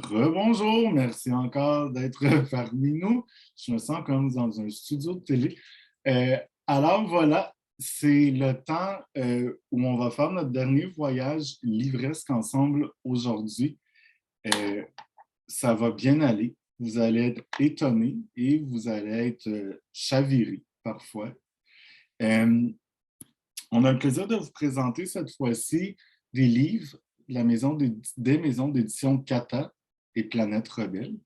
Rebonjour, merci encore d'être parmi nous. Je me sens comme dans un studio de télé. Alors voilà, c'est le temps où on va faire notre dernier voyage livresque ensemble aujourd'hui. Euh, Ça va bien aller. Vous allez être étonnés et vous allez être chavirés parfois. Euh, on a le plaisir de vous présenter cette fois-ci des livres de la des maisons d'édition Cata et Planète Rebelle,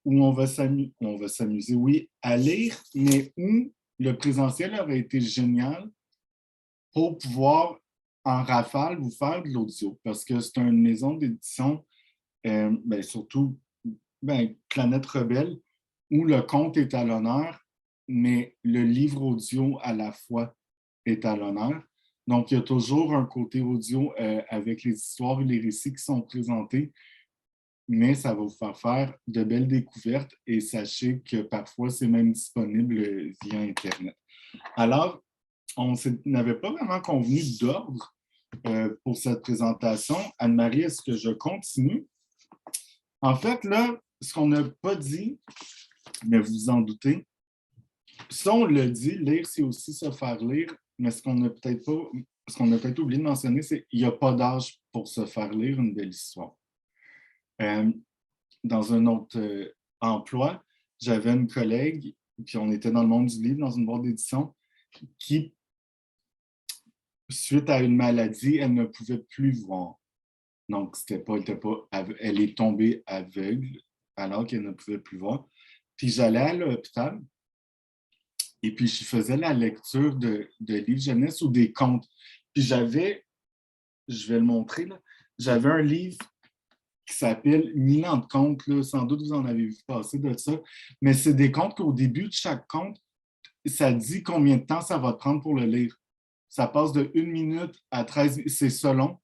où on va s'amuser, oui, à lire, mais où le présentiel aurait été génial pour pouvoir en rafale vous faire de l'audio, parce que c'est une maison d'édition, surtout Planète Rebelle, où le conte est à l'honneur, mais le livre audio à la fois est à l'honneur. Donc, il y a toujours un côté audio avec les histoires et les récits qui sont présentés, mais ça va vous faire de belles découvertes et sachez que parfois, c'est même disponible via Internet. Alors, on n'avait pas vraiment convenu d'ordre pour cette présentation. Anne-Marie, est-ce que je continue? En fait, là, ce qu'on n'a pas dit, mais vous vous en doutez, ça, on le dit, lire, c'est aussi se faire lire, mais ce qu'on n'a peut-être pas, ce qu'on a peut-être oublié de mentionner, c'est qu'il n'y a pas d'âge pour se faire lire une belle histoire. Dans un autre emploi, j'avais une collègue, puis on était dans le monde du livre, dans une boîte d'édition, qui, suite à une maladie, elle ne pouvait plus voir. Donc, elle est tombée aveugle alors qu'elle ne pouvait plus voir. Puis j'allais à l'hôpital et puis je faisais la lecture de livres jeunesse ou des contes. Puis je vais le montrer, là, j'avais un livre qui s'appelle 1000 ans de contes, là. Sans doute vous en avez vu passer de ça, mais c'est des contes qu'au début de chaque conte, ça dit combien de temps ça va te prendre pour le lire. Ça passe de 1 minute à 13, c'est selon.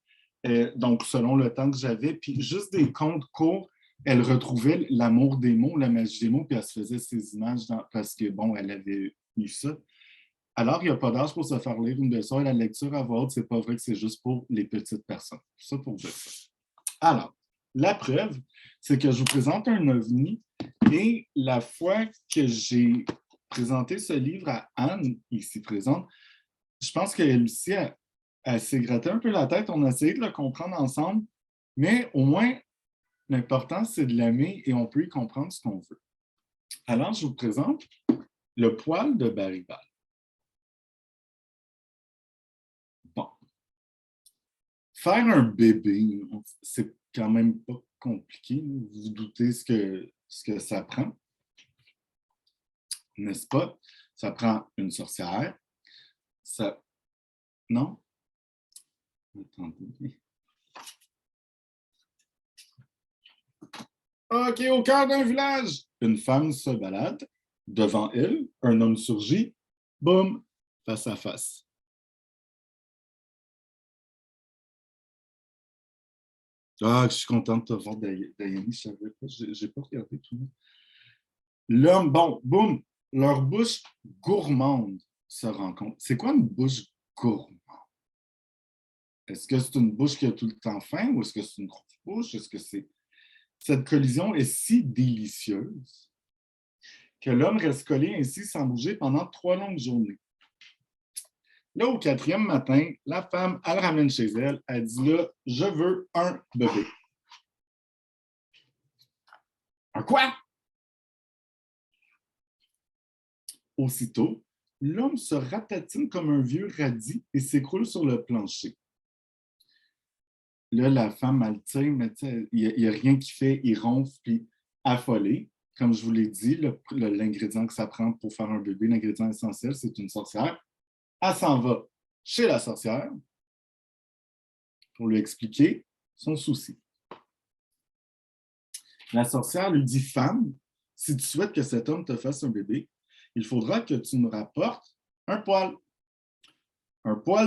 Donc, selon le temps que j'avais. Puis juste des contes courts, elle retrouvait l'amour des mots, la magie des mots, puis elle se faisait ses images parce que, bon, elle avait eu ça. Alors, il n'y a pas d'âge pour se faire lire une leçon et la lecture à voix haute, c'est pas vrai que c'est juste pour les petites personnes. Ça pour dire ça. Alors, la preuve, c'est que je vous présente un ovni et la fois que j'ai présenté ce livre à Anne, ici présente, je pense qu'elle aussi, elle s'est gratté un peu la tête. On a essayé de le comprendre ensemble, mais au moins, l'important, c'est de l'aimer et on peut y comprendre ce qu'on veut. Alors, je vous présente le poil de Baribal. Bon. Faire un bébé, c'est quand même pas compliqué. Vous vous doutez ce que ça prend, n'est-ce pas? Ça prend une sorcière. Ça... Non? Attendez. OK, au cœur d'un village, une femme se balade. Devant elle, un homme surgit. Boum, face à face. Ah, je suis contente de te voir, Dayani. Je savais pas, j'ai pas regardé tout le monde. L'homme, bon, boum, leur bouche gourmande se rencontre. C'est quoi une bouche gourmande? Est-ce que c'est une bouche qui a tout le temps faim ou est-ce que c'est une grosse bouche? Est-ce que c'est... Cette collision est si délicieuse que l'homme reste collé ainsi sans bouger pendant 3 longues journées. Là, au 4e matin, la femme, elle ramène chez elle, elle dit là, je veux un bébé. Un quoi? Aussitôt, l'homme se ratatine comme un vieux radis et s'écroule sur le plancher. Là, la femme, elle tire, mais il n'y a rien qui fait, il ronfle, puis affolé. Comme je vous l'ai dit, l'ingrédient que ça prend pour faire un bébé, l'ingrédient essentiel, c'est une sorcière. Elle s'en va chez la sorcière pour lui expliquer son souci. La sorcière lui dit, femme, si tu souhaites que cet homme te fasse un bébé, il faudra que tu me rapportes un poil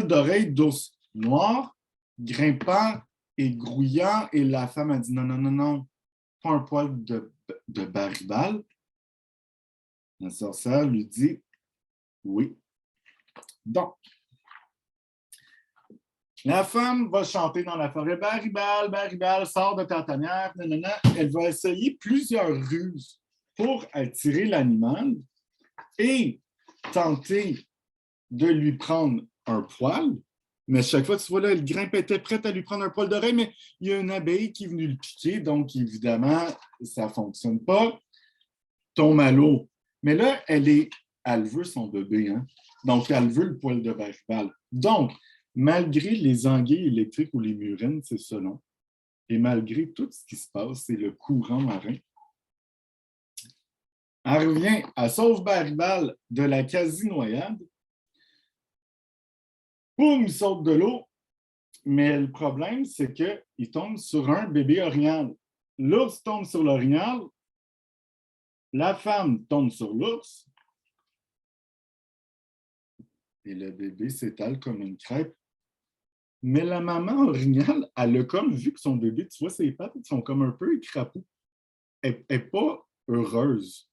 d'oreille d'ours noir, grimpant et grouillant. Et la femme a dit, non, non, non, non, pas un poil de Baribal. La sorcière lui dit, oui. Donc, La femme va chanter dans la forêt, Baribal, Baribal, sors de ta tanière, nanana. Elle va essayer plusieurs ruses pour attirer l'animal et tenter de lui prendre un poil. Mais chaque fois, tu vois, là, le grimpe était prête à lui prendre un poil d'oreille, mais il y a une abeille qui est venue le piquer, donc évidemment, ça ne fonctionne pas. Tombe à l'eau. Mais là, elle veut son bébé, hein? Donc, elle veut le poil de Baribal. Donc, malgré les anguilles électriques ou les murènes, c'est selon, et malgré tout ce qui se passe, c'est le courant marin, elle revient, elle sauve Baribal de la quasi-noyade. Boum, il saute de l'eau. Mais le problème, c'est qu'il tombe sur un bébé orignal. L'ours tombe sur l'orignal. La femme tombe sur l'ours. Et le bébé s'étale comme une crêpe. Mais la maman orignale, elle a comme vu que son bébé, tu vois, ses pattes sont comme un peu écrapoues. Elle n'est pas heureuse.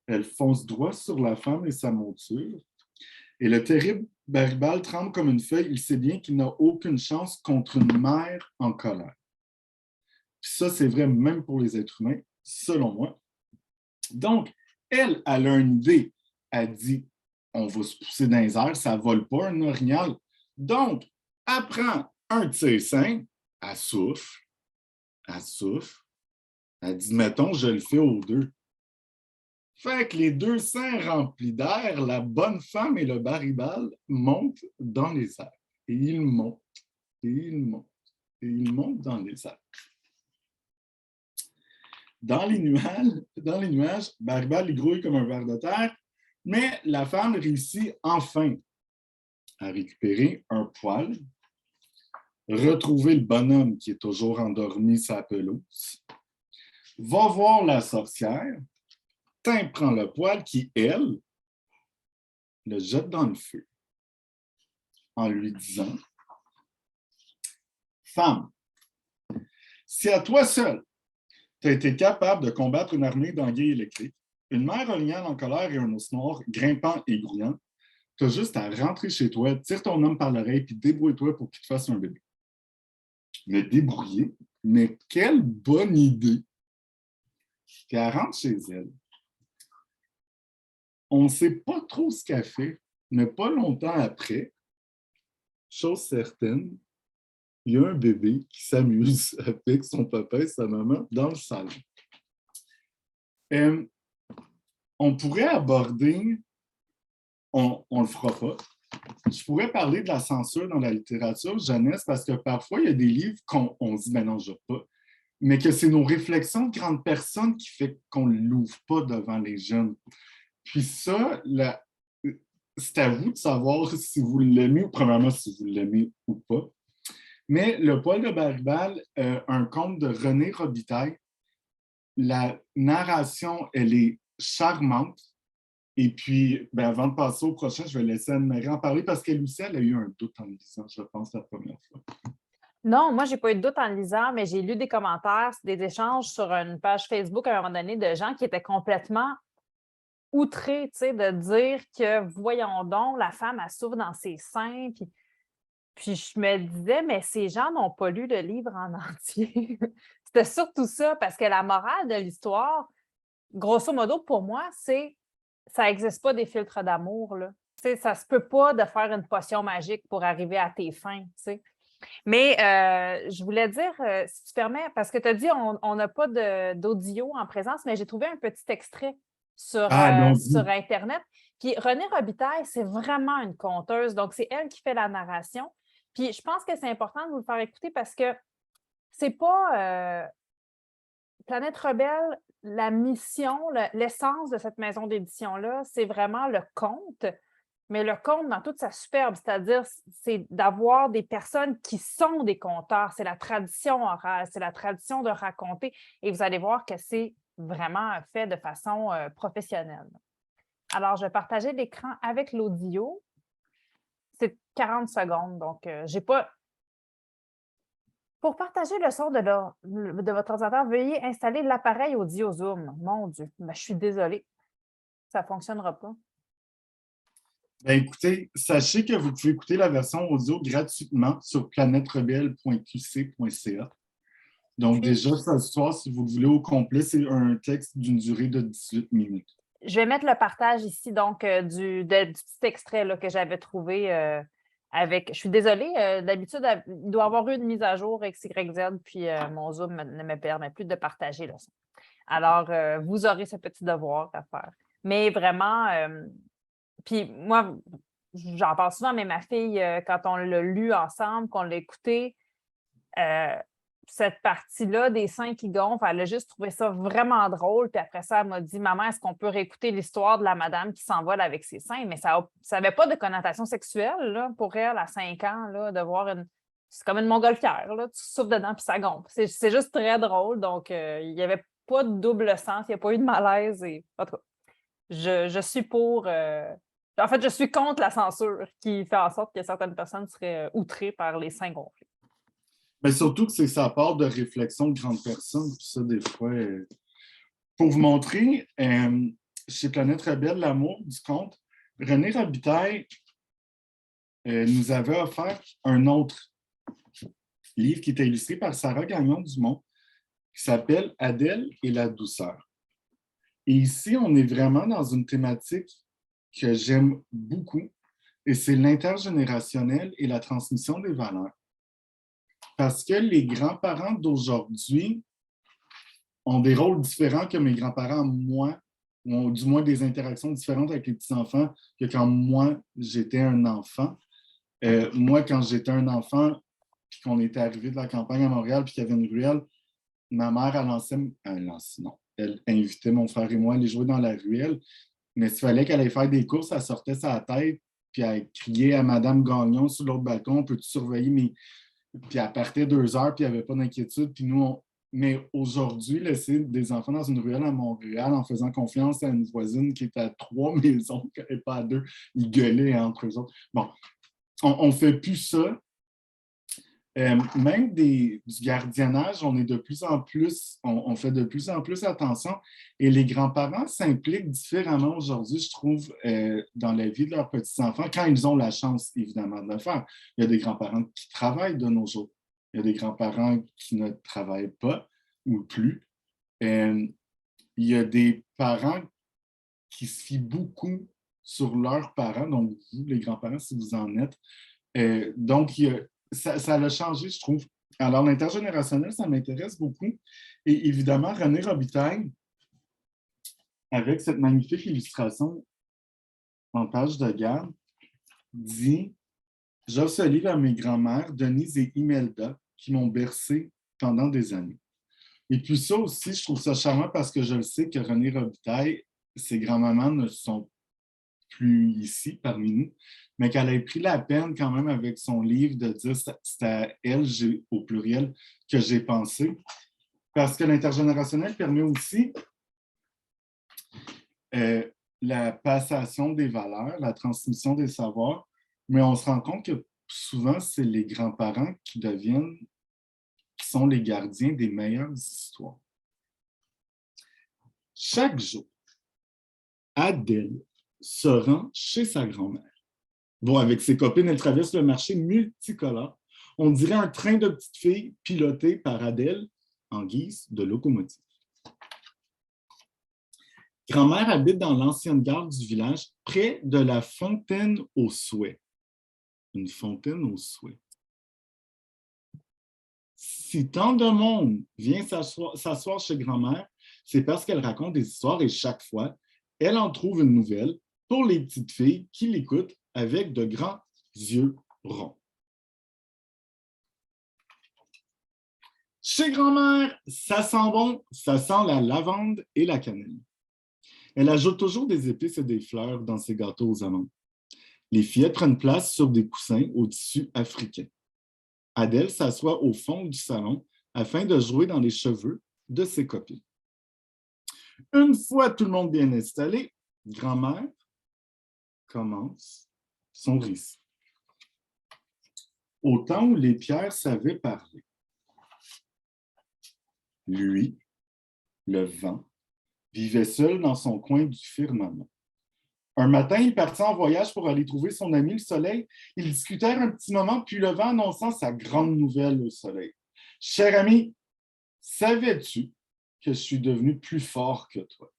Elle fonce droit sur la femme et sa monture. Et le terrible Baribal tremble comme une feuille. Il sait bien qu'il n'a aucune chance contre une mère en colère. Puis ça, c'est vrai même pour les êtres humains, selon moi. Donc, elle a une idée. Elle dit, on va se pousser dans les airs, ça ne vole pas un orignal. Donc, elle prend un de ses seins, elle souffle, elle dit, mettons, je le fais aux deux. Fait que les deux seins remplis d'air, la bonne femme et le Baribal montent dans les airs. Et ils montent, et ils montent, et ils montent dans les airs. Dans les nuages, Baribal grouille comme un ver de terre, mais la femme réussit enfin à récupérer un poil, retrouver le bonhomme qui est toujours endormi sa pelouse, va voir la sorcière, prend le poil qui, elle, le jette dans le feu en lui disant « Femme, si à toi seule, tu as été capable de combattre une armée d'anguilles électriques, une mère orignale en colère et un ours noir grimpant et grouillant, tu as juste à rentrer chez toi, tire ton homme par l'oreille puis débrouille-toi pour qu'il te fasse un bébé. » Me débrouiller, mais quelle bonne idée! Puis elle rentre chez elle. On ne sait pas trop ce qu'elle fait, mais pas longtemps après, chose certaine, il y a un bébé qui s'amuse avec son papa et sa maman dans le salon. On pourrait aborder, on ne le fera pas, je pourrais parler de la censure dans la littérature jeunesse parce que parfois, il y a des livres qu'on se dit, ben non, je ne veux pas, mais que c'est nos réflexions de grandes personnes qui fait qu'on ne l'ouvre pas devant les jeunes. Puis ça, c'est à vous de savoir si vous l'aimez, ou premièrement, si vous l'aimez ou pas. Mais Le poil de Baribal, un conte de René Robitaille, la narration, elle est charmante. Et puis, avant de passer au prochain, je vais laisser Anne-Marie en parler parce qu'elle aussi, elle a eu un doute en lisant, je pense, la première fois. Non, moi, je n'ai pas eu de doute en le lisant, mais j'ai lu des commentaires, des échanges sur une page Facebook à un moment donné de gens qui étaient complètement outrés, tu sais, de dire que, voyons donc, la femme, elle souffre dans ses seins. Puis je me disais, mais ces gens n'ont pas lu le livre en entier. C'était surtout ça, parce que la morale de l'histoire, grosso modo, pour moi, c'est ça n'existe pas des filtres d'amour, là. Tu sais, ça ne se peut pas de faire une potion magique pour arriver à tes fins, tu sais. Mais je voulais dire, si tu permets, parce que tu as dit on n'a pas d'audio en présence, mais j'ai trouvé un petit extrait sur Internet. Puis Renée Robitaille, c'est vraiment une conteuse, donc c'est elle qui fait la narration. Puis je pense que c'est important de vous le faire écouter parce que c'est pas Planète Rebelle, la mission, l'essence de cette maison d'édition-là, c'est vraiment le conte. Mais le conte dans toute sa superbe, c'est-à-dire c'est d'avoir des personnes qui sont des conteurs, c'est la tradition orale, c'est la tradition de raconter et vous allez voir que c'est vraiment fait de façon professionnelle. Alors, je vais partager l'écran avec l'audio. C'est 40 secondes, donc j'ai pas... Pour partager le son de votre ordinateur, veuillez installer l'appareil audio Zoom. Mon Dieu, je suis désolée, ça ne fonctionnera pas. Ben, écoutez, sachez que vous pouvez écouter la version audio gratuitement sur planèterebelle.qc.ca. Donc, Puis, déjà, ce soir, si vous le voulez au complet, c'est un texte d'une durée de 18 minutes. je vais mettre le partage ici, donc, du petit extrait là, que j'avais trouvé avec. Je suis désolée, d'habitude, il doit y avoir eu une mise à jour XYZ, puis mon Zoom ne me permet plus de partager le son. Alors, vous aurez ce petit devoir à faire. Mais vraiment, puis moi, j'en parle souvent, mais ma fille, quand on l'a lu ensemble, qu'on l'a écouté, euh, cette partie-là des seins qui gonflent, elle a juste trouvé ça vraiment drôle. Puis après ça, elle m'a dit, Maman, est-ce qu'on peut réécouter l'histoire de la madame qui s'envole avec ses seins? Mais ça n'avait pas de connotation sexuelle là, pour elle à 5 ans, là, de voir une. C'est comme une montgolfière, là. Tu souffles dedans puis ça gonfle. C'est juste très drôle. Donc, il n'y avait pas de double sens, il n'y a pas eu de malaise. Et... En tout cas, je suis pour. En fait, je suis contre la censure qui fait en sorte que certaines personnes seraient outrées par les seins gonflés. Mais surtout que c'est sa part de réflexion de grande personne. Puis ça, des fois, pour vous montrer, chez Planète Rebelle, l'amour du conte, René Robitaille nous avait offert un autre livre qui était illustré par Sarah Gagnon-Dumont, qui s'appelle Adèle et la douceur. Et ici, on est vraiment dans une thématique que j'aime beaucoup, et c'est l'intergénérationnel et la transmission des valeurs. Parce que les grands-parents d'aujourd'hui ont des rôles différents que mes grands-parents, moi, ou ont du moins des interactions différentes avec les petits-enfants que quand moi, j'étais un enfant. Moi, quand j'étais un enfant, puis qu'on était arrivé de la campagne à Montréal, puis qu'il y avait une ruelle, ma mère, elle invitait mon frère et moi à aller jouer dans la ruelle, mais s'il fallait qu'elle aille faire des courses, elle sortait sa tête, puis elle criait à Madame Gagnon sur l'autre balcon, peux-tu surveiller mes... Puis elle partait 2 heures, puis il n'y avait pas d'inquiétude. Puis nous, mais aujourd'hui, laisser des enfants dans une ruelle à Montréal en faisant confiance à une voisine qui est à 3 maisons, et pas à 2, ils gueulaient entre eux autres. Bon, on ne fait plus ça. Même du gardiennage, on est de plus en plus, on fait de plus en plus attention. Et les grands-parents s'impliquent différemment aujourd'hui, je trouve, dans la vie de leurs petits-enfants, quand ils ont la chance, évidemment, de le faire. Il y a des grands-parents qui travaillent de nos jours. Il y a des grands-parents qui ne travaillent pas ou plus. Il y a des parents qui se fient beaucoup sur leurs parents, donc vous, les grands-parents, si vous en êtes. Donc, ça a changé, je trouve. Alors, l'intergénérationnel, ça m'intéresse beaucoup. Et évidemment, René Robitaille, avec cette magnifique illustration en page de garde, dit « J'offre ce livre à mes grands-mères, Denise et Imelda, qui m'ont bercé pendant des années. » Et puis ça aussi, je trouve ça charmant parce que je le sais que René Robitaille, ses grands-mamans ne sont plus ici parmi nous, mais qu'elle ait pris la peine quand même avec son livre de dire c'est à elle, au pluriel, que j'ai pensé. Parce que l'intergénérationnel permet aussi la passation des valeurs, la transmission des savoirs, mais on se rend compte que souvent, c'est les grands-parents qui sont les gardiens des meilleures histoires. Chaque jour, Adèle se rend chez sa grand-mère. Bon, avec ses copines, elle traverse le marché multicolore. On dirait un train de petites filles piloté par Adèle en guise de locomotive. Grand-mère habite dans l'ancienne gare du village, près de la fontaine aux souhaits. Une fontaine aux souhaits. Si tant de monde vient s'asseoir chez grand-mère, c'est parce qu'elle raconte des histoires et chaque fois, elle en trouve une nouvelle pour les petites filles qui l'écoutent avec de grands yeux ronds. Chez grand-mère, ça sent bon, ça sent la lavande et la cannelle. Elle ajoute toujours des épices et des fleurs dans ses gâteaux aux amandes. Les fillettes prennent place sur des coussins au tissu africain. Adèle s'assoit au fond du salon afin de jouer dans les cheveux de ses copines. Une fois tout le monde bien installé, grand-mère commence son récit. Au temps où les pierres savaient parler, lui, le vent, vivait seul dans son coin du firmament. Un matin, il partit en voyage pour aller trouver son ami le soleil. Ils discutèrent un petit moment, puis le vent annonçant sa grande nouvelle au soleil. « Cher ami, savais-tu que je suis devenu plus fort que toi? »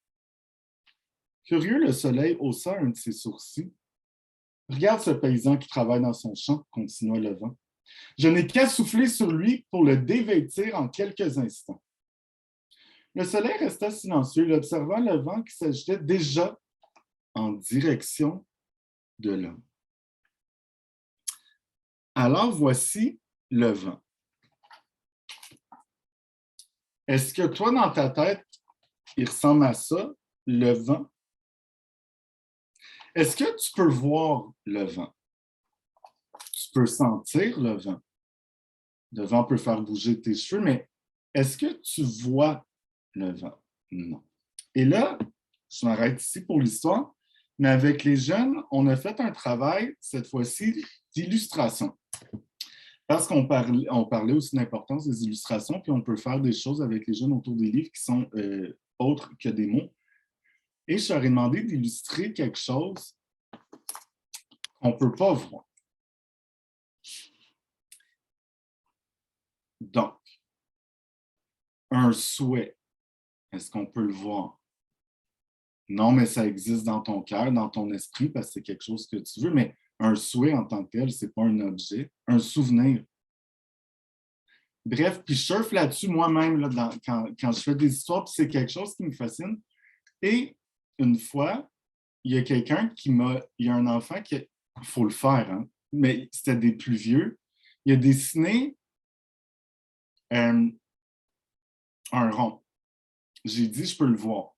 Curieux, le soleil haussa un de ses sourcils. « Regarde ce paysan qui travaille dans son champ, » continua le vent. « Je n'ai qu'à souffler sur lui pour le dévêtir en quelques instants. » Le soleil resta silencieux, il observa le vent qui s'agitait déjà en direction de l'homme. Alors voici le vent. Est-ce que toi, dans ta tête, il ressemble à ça, le vent? Est-ce que tu peux voir le vent? Tu peux sentir le vent? Le vent peut faire bouger tes cheveux, mais est-ce que tu vois le vent? Non. Et là, je m'arrête ici pour l'histoire, mais avec les jeunes, on a fait un travail, cette fois-ci, d'illustration. Parce qu'on parlait aussi de l'importance des illustrations, puis on peut faire des choses avec les jeunes autour des livres qui sont autres que des mots. Et je leur ai demandé d'illustrer quelque chose qu'on ne peut pas voir. Donc, un souhait, est-ce qu'on peut le voir? Non, mais ça existe dans ton cœur, dans ton esprit, parce que c'est quelque chose que tu veux, mais un souhait en tant que tel, ce n'est pas un objet. Un souvenir. Bref, puis je surfe là-dessus moi-même là, quand je fais des histoires, puis c'est quelque chose qui me fascine. Et une fois, il y a quelqu'un il y a un enfant qui, il faut le faire, hein, mais c'était des plus vieux, il a dessiné un rond. J'ai dit, je peux le voir.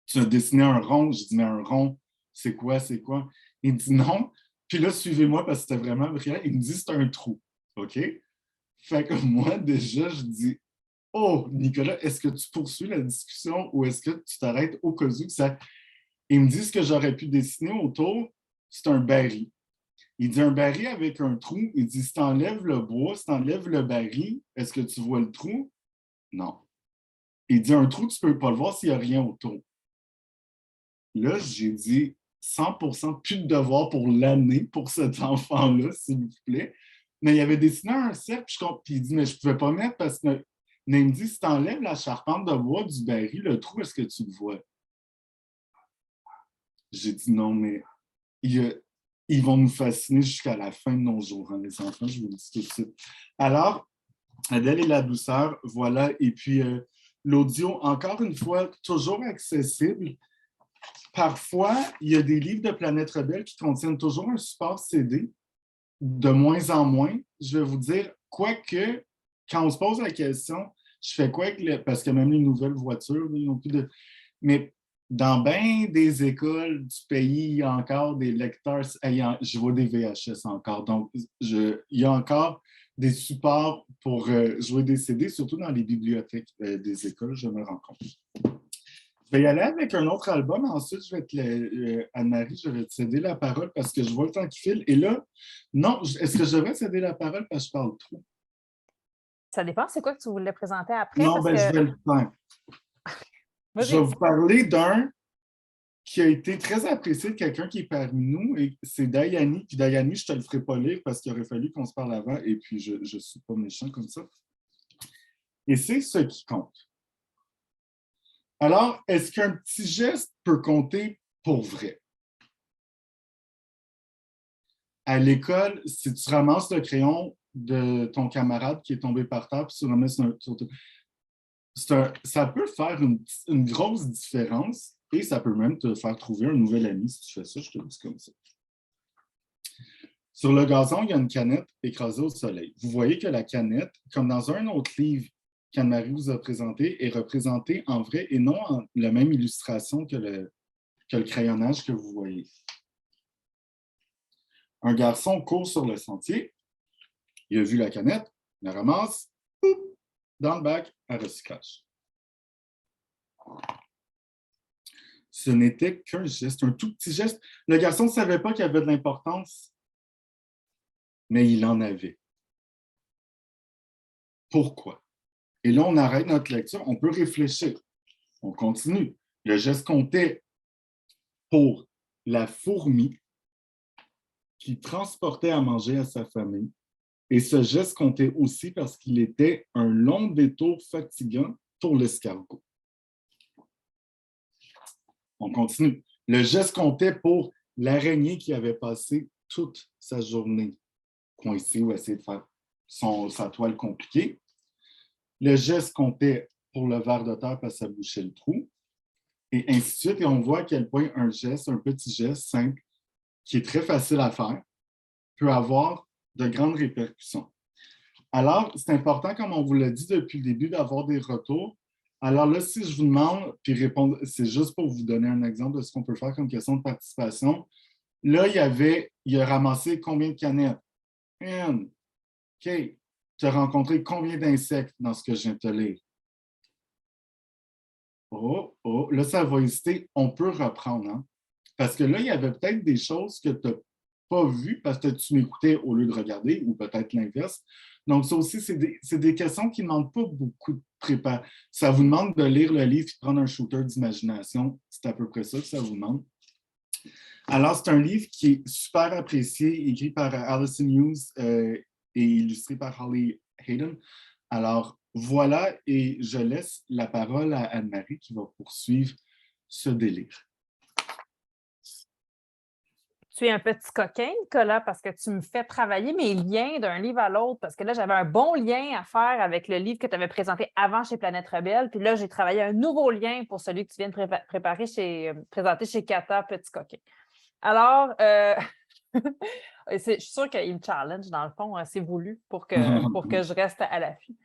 Tu as dessiné un rond, j'ai dit, mais un rond, c'est quoi, c'est quoi? Il me dit non. Puis là, suivez-moi parce que c'était vraiment brillant. Il me dit, c'est un trou. OK? Fait que moi, déjà, je dis, oh, Nicolas, est-ce que tu poursuis la discussion ou est-ce que tu t'arrêtes au cas où que ça. Il me dit ce que j'aurais pu dessiner autour, c'est un baril. Il dit un baril avec un trou. Il dit si tu enlèves le bois, si tu enlèves le baril, est-ce que tu vois le trou? Non. Il dit un trou, tu ne peux pas le voir s'il n'y a rien autour. Là, j'ai dit 100% plus de devoir pour l'année pour cet enfant-là, s'il vous plaît. Mais il avait dessiné un cercle, puis il dit mais je ne pouvais pas mettre parce que. Mais il me dit si tu enlèves la charpente de bois du baril, le trou, est-ce que tu le vois? J'ai dit non, mais ils vont nous fasciner jusqu'à la fin de nos jours, hein, les enfants, je vous le dis tout de suite. Alors, Adèle et la douceur, voilà. Et puis, l'audio, encore une fois, toujours accessible. Parfois, il y a des livres de Planète Rebelle qui contiennent toujours un support CD, de moins en moins. Je vais vous dire, quoique, quand on se pose la question, je fais quoi avec parce que même les nouvelles voitures, ils n'ont plus de. Mais dans bien des écoles du pays, il y a encore des lecteurs. Je vois des VHS encore. Donc, il y a encore des supports pour jouer des CD, surtout dans les bibliothèques des écoles, je me rends compte. Je vais y aller avec un autre album. Ensuite, je vais Anne-Marie, je vais te céder la parole parce que je vois le temps qui file. Et là, non, est-ce que je devrais céder la parole parce que je parle trop? Ça dépend, c'est quoi que tu voulais présenter après? Non, ben, je vais le faire. Je vais vous parler d'un qui a été très apprécié de quelqu'un qui est parmi nous, et c'est Dayani. Puis Dayani, je ne te le ferai pas lire parce qu'il aurait fallu qu'on se parle avant, et puis je ne suis pas méchant comme ça. Et c'est ce qui compte. Alors, est-ce qu'un petit geste peut compter pour vrai? À l'école, si tu ramasses le crayon de ton camarade qui est tombé par terre, puis tu le remets ça peut faire une grosse différence et ça peut même te faire trouver un nouvel ami si tu fais ça, je te le dis comme ça. Sur le gazon, il y a une canette écrasée au soleil. Vous voyez que la canette, comme dans un autre livre qu'Anne-Marie vous a présenté, est représentée en vrai et non en la même illustration que le crayonnage que vous voyez. Un garçon court sur le sentier, il a vu la canette, il la ramasse, poup, dans le bac à recyclage. Ce n'était qu'un geste, un tout petit geste. Le garçon ne savait pas qu'il y avait de l'importance, mais il en avait. Pourquoi? Et là, on arrête notre lecture, on peut réfléchir. On continue. Le geste comptait pour la fourmi qui transportait à manger à sa famille. Et ce geste comptait aussi parce qu'il était un long détour fatigant pour l'escargot. On continue. Le geste comptait pour l'araignée qui avait passé toute sa journée coincée ou essayer de faire sa toile compliquée. Le geste comptait pour le ver de terre parce que ça bouchait le trou. Et ainsi de suite. Et on voit à quel point un geste, un petit geste simple, qui est très facile à faire, peut avoir de grandes répercussions. Alors, c'est important, comme on vous l'a dit depuis le début, d'avoir des retours. Alors là, si je vous demande, puis répondre, c'est juste pour vous donner un exemple de ce qu'on peut faire comme question de participation. Là, il a ramassé combien de canettes? Une. OK. Tu as rencontré combien d'insectes dans ce que je viens de te lire? Oh, oh, là, ça va hésiter. On peut reprendre, hein? Parce que là, il y avait peut-être des choses que tu n'as pas vues parce que tu m'écoutais au lieu de regarder, ou peut-être l'inverse. Donc, ça aussi, c'est des questions qui ne demandent pas beaucoup de préparation. Ça vous demande de lire le livre et de prendre un shooter d'imagination. C'est à peu près ça que ça vous demande. Alors, c'est un livre qui est super apprécié, écrit par Alison Hughes et illustré par Holly Hayden. Alors, voilà, et je laisse la parole à Anne-Marie qui va poursuivre ce délire. Tu es un petit coquin, Nicolas, parce que tu me fais travailler mes liens d'un livre à l'autre, parce que là, j'avais un bon lien à faire avec le livre que tu avais présenté avant chez Planète Rebelle, puis là, j'ai travaillé un nouveau lien pour celui que tu viens de présenter chez Kata, petit coquin. Alors, je suis sûre qu'il me challenge, dans le fond, c'est voulu pour que je reste à l'affût.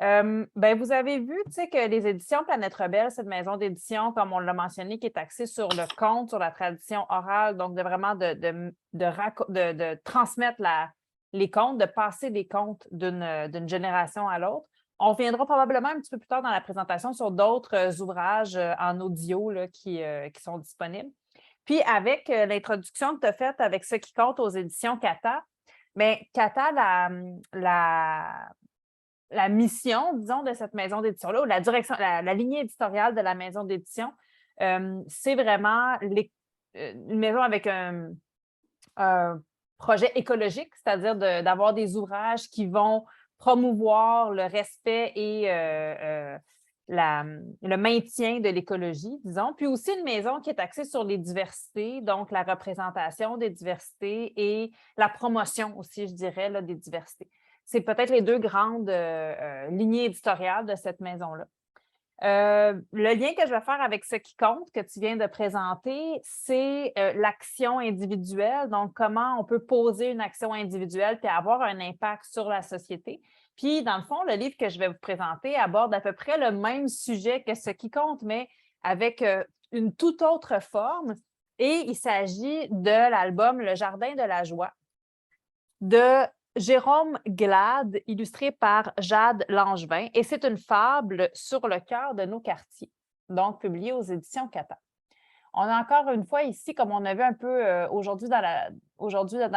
Vous avez vu que les éditions Planète Rebelle, cette maison d'édition, comme on l'a mentionné, qui est axée sur le conte, sur la tradition orale, donc de vraiment de transmettre les contes, de passer des contes d'une génération à l'autre. On reviendra probablement un petit peu plus tard dans la présentation sur d'autres ouvrages en audio là, qui sont disponibles. Puis avec l'introduction que tu as faite avec ce qui compte aux éditions Kata, bien, Kata, la mission, disons, de cette maison d'édition-là, ou la direction, la lignée éditoriale de la maison d'édition, c'est vraiment une maison avec un projet écologique, c'est-à-dire d'avoir des ouvrages qui vont promouvoir le respect et le maintien de l'écologie, disons, puis aussi une maison qui est axée sur les diversités, donc la représentation des diversités et la promotion aussi, je dirais, là, des diversités. C'est peut-être les deux grandes lignées éditoriales de cette maison-là. Le lien que je vais faire avec ce qui compte que tu viens de présenter, c'est l'action individuelle. Donc, comment on peut poser une action individuelle puis avoir un impact sur la société. Puis, dans le fond, le livre que je vais vous présenter aborde à peu près le même sujet que ce qui compte, mais avec une toute autre forme. Et il s'agit de l'album Le Jardin de la joie de Jérôme Glade, illustré par Jade Langevin, et c'est une fable sur le cœur de nos quartiers, donc publiée aux éditions Kata. On a encore une fois ici, comme on a vu un peu aujourd'hui dans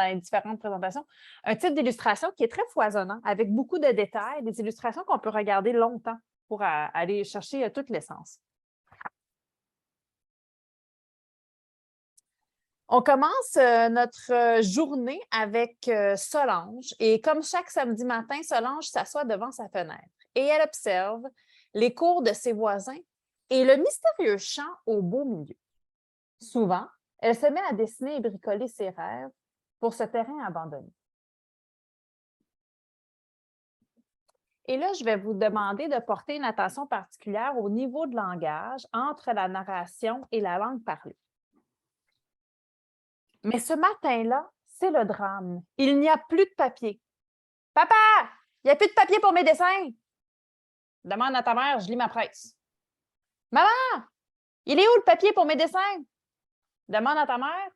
les différentes présentations, un type d'illustration qui est très foisonnant, avec beaucoup de détails, des illustrations qu'on peut regarder longtemps pour aller chercher toute l'essence. On commence notre journée avec Solange et comme chaque samedi matin, Solange s'assoit devant sa fenêtre et elle observe les cours de ses voisins et le mystérieux champ au beau milieu. Souvent, elle se met à dessiner et bricoler ses rêves pour ce terrain abandonné. Et là, je vais vous demander de porter une attention particulière au niveau de langage entre la narration et la langue parlée. Mais ce matin-là, c'est le drame. Il n'y a plus de papier. Papa, il n'y a plus de papier pour mes dessins. Demande à ta mère, je lis ma presse. Maman, il est où le papier pour mes dessins? Demande à ta mère,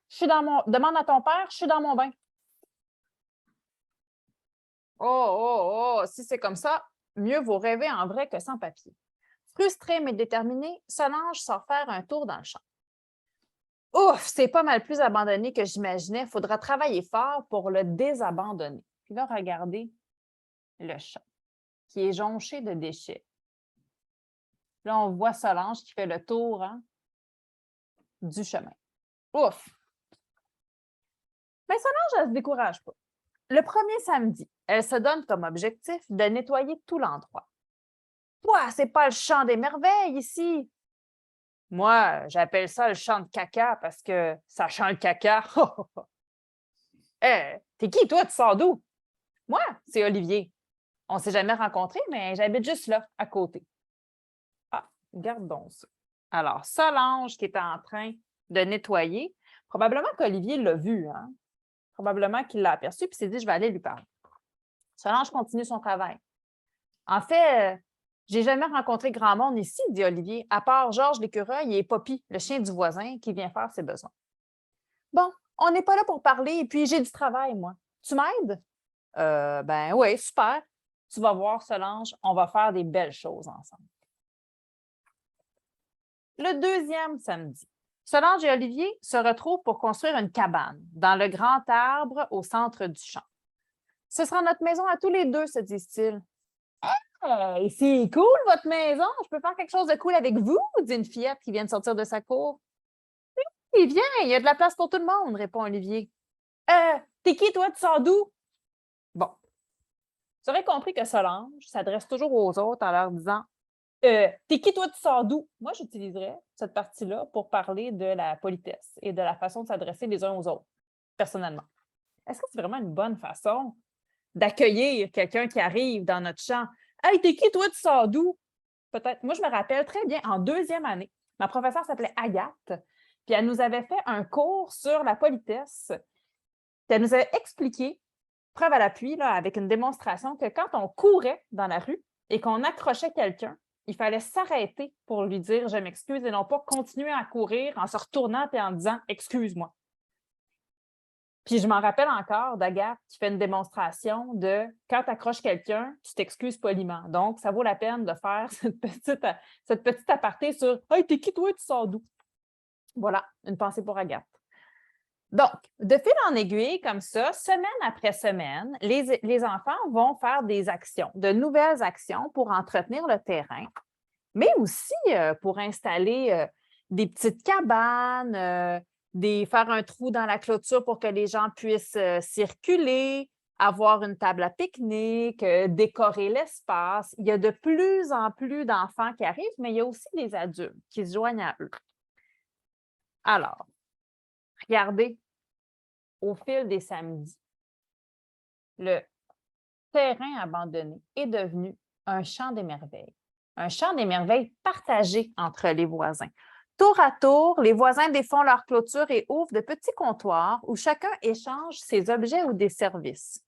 demande à ton père, je suis dans mon bain. Oh, si c'est comme ça, mieux vaut rêver en vrai que sans papier. Frustrée mais déterminée, Solange sort faire un tour dans le champ. Ouf, c'est pas mal plus abandonné que j'imaginais. Il faudra travailler fort pour le désabandonner. Puis là, regardez le champ qui est jonché de déchets. Là, on voit Solange qui fait le tour du chemin. Ouf! Mais Solange, elle ne se décourage pas. Le premier samedi, elle se donne comme objectif de nettoyer tout l'endroit. Moi, c'est pas le champ des merveilles ici. Moi, j'appelle ça le champ de caca parce que ça sent le caca. T'es qui, toi? Tu sors d'où? Moi, c'est Olivier. On ne s'est jamais rencontrés, mais j'habite juste là, à côté. Ah, regarde donc ça. Alors, Solange qui est en train de nettoyer, probablement qu'Olivier l'a vu, hein? Probablement qu'il l'a aperçu puis s'est dit, je vais aller lui parler. Solange continue son travail. En fait, j'ai jamais rencontré grand monde ici, dit Olivier, à part Georges l'écureuil et Poppy, le chien du voisin, qui vient faire ses besoins. Bon, on n'est pas là pour parler, et puis j'ai du travail, moi. Tu m'aides? Ben oui, super. Tu vas voir, Solange, on va faire des belles choses ensemble. Le deuxième samedi, Solange et Olivier se retrouvent pour construire une cabane dans le grand arbre au centre du champ. Ce sera notre maison à tous les deux, se disent-ils. Hey, c'est cool, votre maison. Je peux faire quelque chose de cool avec vous, dit une fillette qui vient de sortir de sa cour. Oui, viens, il y a de la place pour tout le monde, répond Olivier. T'es qui, toi, tu sors d'où? Bon. Vous aurez compris que Solange s'adresse toujours aux autres en leur disant t'es qui, toi, tu sors d'où? Moi, j'utiliserais cette partie-là pour parler de la politesse et de la façon de s'adresser les uns aux autres, personnellement. Est-ce que c'est vraiment une bonne façon d'accueillir quelqu'un qui arrive dans notre champ? Hey, t'es qui, toi, tu sors d'où? Peut-être. Moi, je me rappelle très bien, en deuxième année, ma professeure s'appelait Agathe, puis elle nous avait fait un cours sur la politesse. Puis elle nous avait expliqué, preuve à l'appui, là, avec une démonstration, que quand on courait dans la rue et qu'on accrochait quelqu'un, il fallait s'arrêter pour lui dire « je m'excuse » et non pas continuer à courir en se retournant et en disant « excuse-moi ». Puis je m'en rappelle encore d'Agathe qui fait une démonstration de quand tu accroches quelqu'un, tu t'excuses poliment. Donc, ça vaut la peine de faire cette petite aparté sur « Hey, t'es qui toi, tu sors d'où? » Voilà, une pensée pour Agathe. Donc, de fil en aiguille, comme ça, semaine après semaine, les enfants vont faire des actions, de nouvelles actions pour entretenir le terrain, mais aussi pour installer des petites cabanes, faire un trou dans la clôture pour que les gens puissent circuler, avoir une table à pique-nique, décorer l'espace. Il y a de plus en plus d'enfants qui arrivent, mais il y a aussi des adultes qui se joignent à eux. Alors, regardez, au fil des samedis, le terrain abandonné est devenu un champ des merveilles. Un champ des merveilles partagé entre les voisins. Tour à tour, les voisins défont leur clôture et ouvrent de petits comptoirs où chacun échange ses objets ou des services.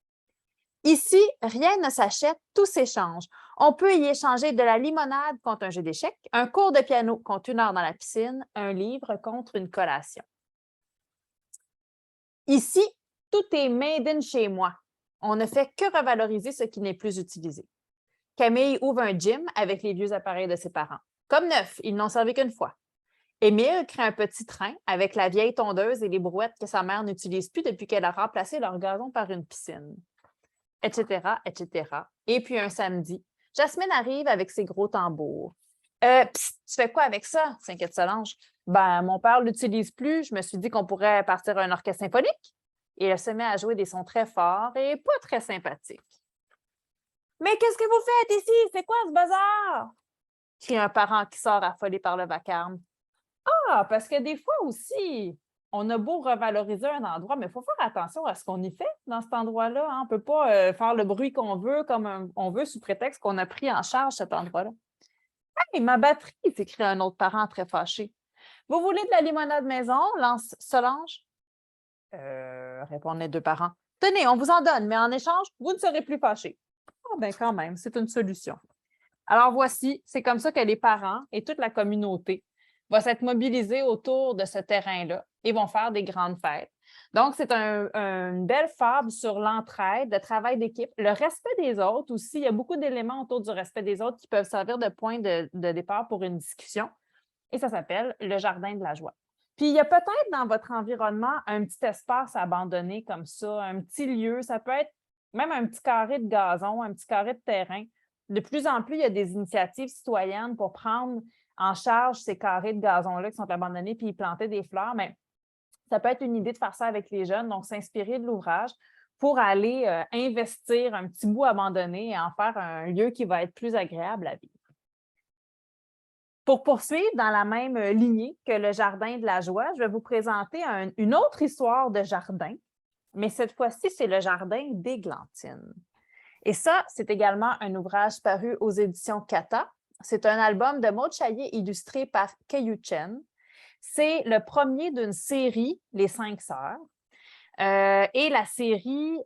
Ici, rien ne s'achète, tout s'échange. On peut y échanger de la limonade contre un jeu d'échecs, un cours de piano contre 1 heure dans la piscine, un livre contre une collation. Ici, tout est made in chez moi. On ne fait que revaloriser ce qui n'est plus utilisé. Camille ouvre un gym avec les vieux appareils de ses parents. Comme neuf, ils n'ont servi qu'une fois. Émile crée un petit train avec la vieille tondeuse et les brouettes que sa mère n'utilise plus depuis qu'elle a remplacé leur gazon par une piscine. Etc., etc. Et puis un samedi, Jasmine arrive avec ses gros tambours. Psst, tu fais quoi avec ça? S'inquiète Solange. Ben, mon père ne l'utilise plus. Je me suis dit qu'on pourrait partir un orchestre symphonique. Et elle se met à jouer des sons très forts et pas très sympathiques. Mais qu'est-ce que vous faites ici? C'est quoi ce bazar? Crie un parent qui sort affolé par le vacarme. Ah, parce que des fois aussi, on a beau revaloriser un endroit, mais il faut faire attention à ce qu'on y fait dans cet endroit-là. Hein. On ne peut pas faire le bruit qu'on veut, comme on veut, sous prétexte qu'on a pris en charge cet endroit-là. Hey, ma batterie, s'écrie un autre parent très fâché. Vous voulez de la limonade maison? Lance Solange. Répondent les deux parents. Tenez, on vous en donne, mais en échange, vous ne serez plus fâchés. Ah, ben quand même, c'est une solution. Alors voici, c'est comme ça que les parents et toute la communauté vont s'être mobilisés autour de ce terrain-là et vont faire des grandes fêtes. Donc, c'est une belle fable sur l'entraide, le travail d'équipe, le respect des autres aussi. Il y a beaucoup d'éléments autour du respect des autres qui peuvent servir de point de départ pour une discussion. Et ça s'appelle le jardin de la joie. Puis, il y a peut-être dans votre environnement un petit espace abandonné comme ça, un petit lieu. Ça peut être même un petit carré de gazon, un petit carré de terrain. De plus en plus, il y a des initiatives citoyennes pour prendre en charge ces carrés de gazon-là qui sont abandonnés puis y planter des fleurs. Mais Ça peut être une idée de faire ça avec les jeunes, donc s'inspirer de l'ouvrage pour aller investir un petit bout abandonné et en faire un lieu qui va être plus agréable à vivre. Pour poursuivre dans la même lignée que le jardin de la joie, je vais vous présenter une autre histoire de jardin, mais cette fois-ci, c'est le jardin d'Églantine. Et ça, c'est également un ouvrage paru aux éditions Cata. C'est un album de Maud Chaillé illustré par Kayu Chen. C'est le premier d'une série, Les 5 sœurs. Et la série,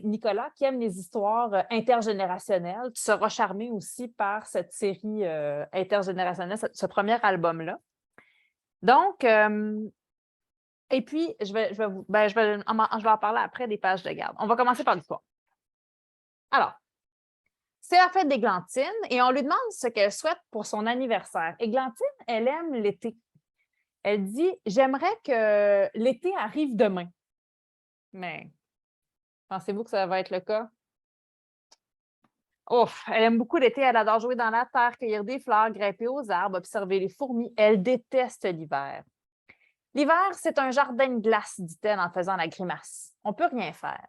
Nicolas, qui aime les histoires intergénérationnelles, tu seras charmé aussi par cette série intergénérationnelle, ce premier album-là. Donc, et puis, je vais en parler après des pages de garde. On va commencer par l'histoire. Alors, c'est la fête d'Églantine et on lui demande ce qu'elle souhaite pour son anniversaire. Églantine, elle aime l'été. Elle dit « J'aimerais que l'été arrive demain. » Mais pensez-vous que ça va être le cas? Ouf, elle aime beaucoup l'été, elle adore jouer dans la terre, cueillir des fleurs, grimper aux arbres, observer les fourmis. Elle déteste l'hiver. L'hiver, c'est un jardin de glace, dit-elle en faisant la grimace. On ne peut rien faire.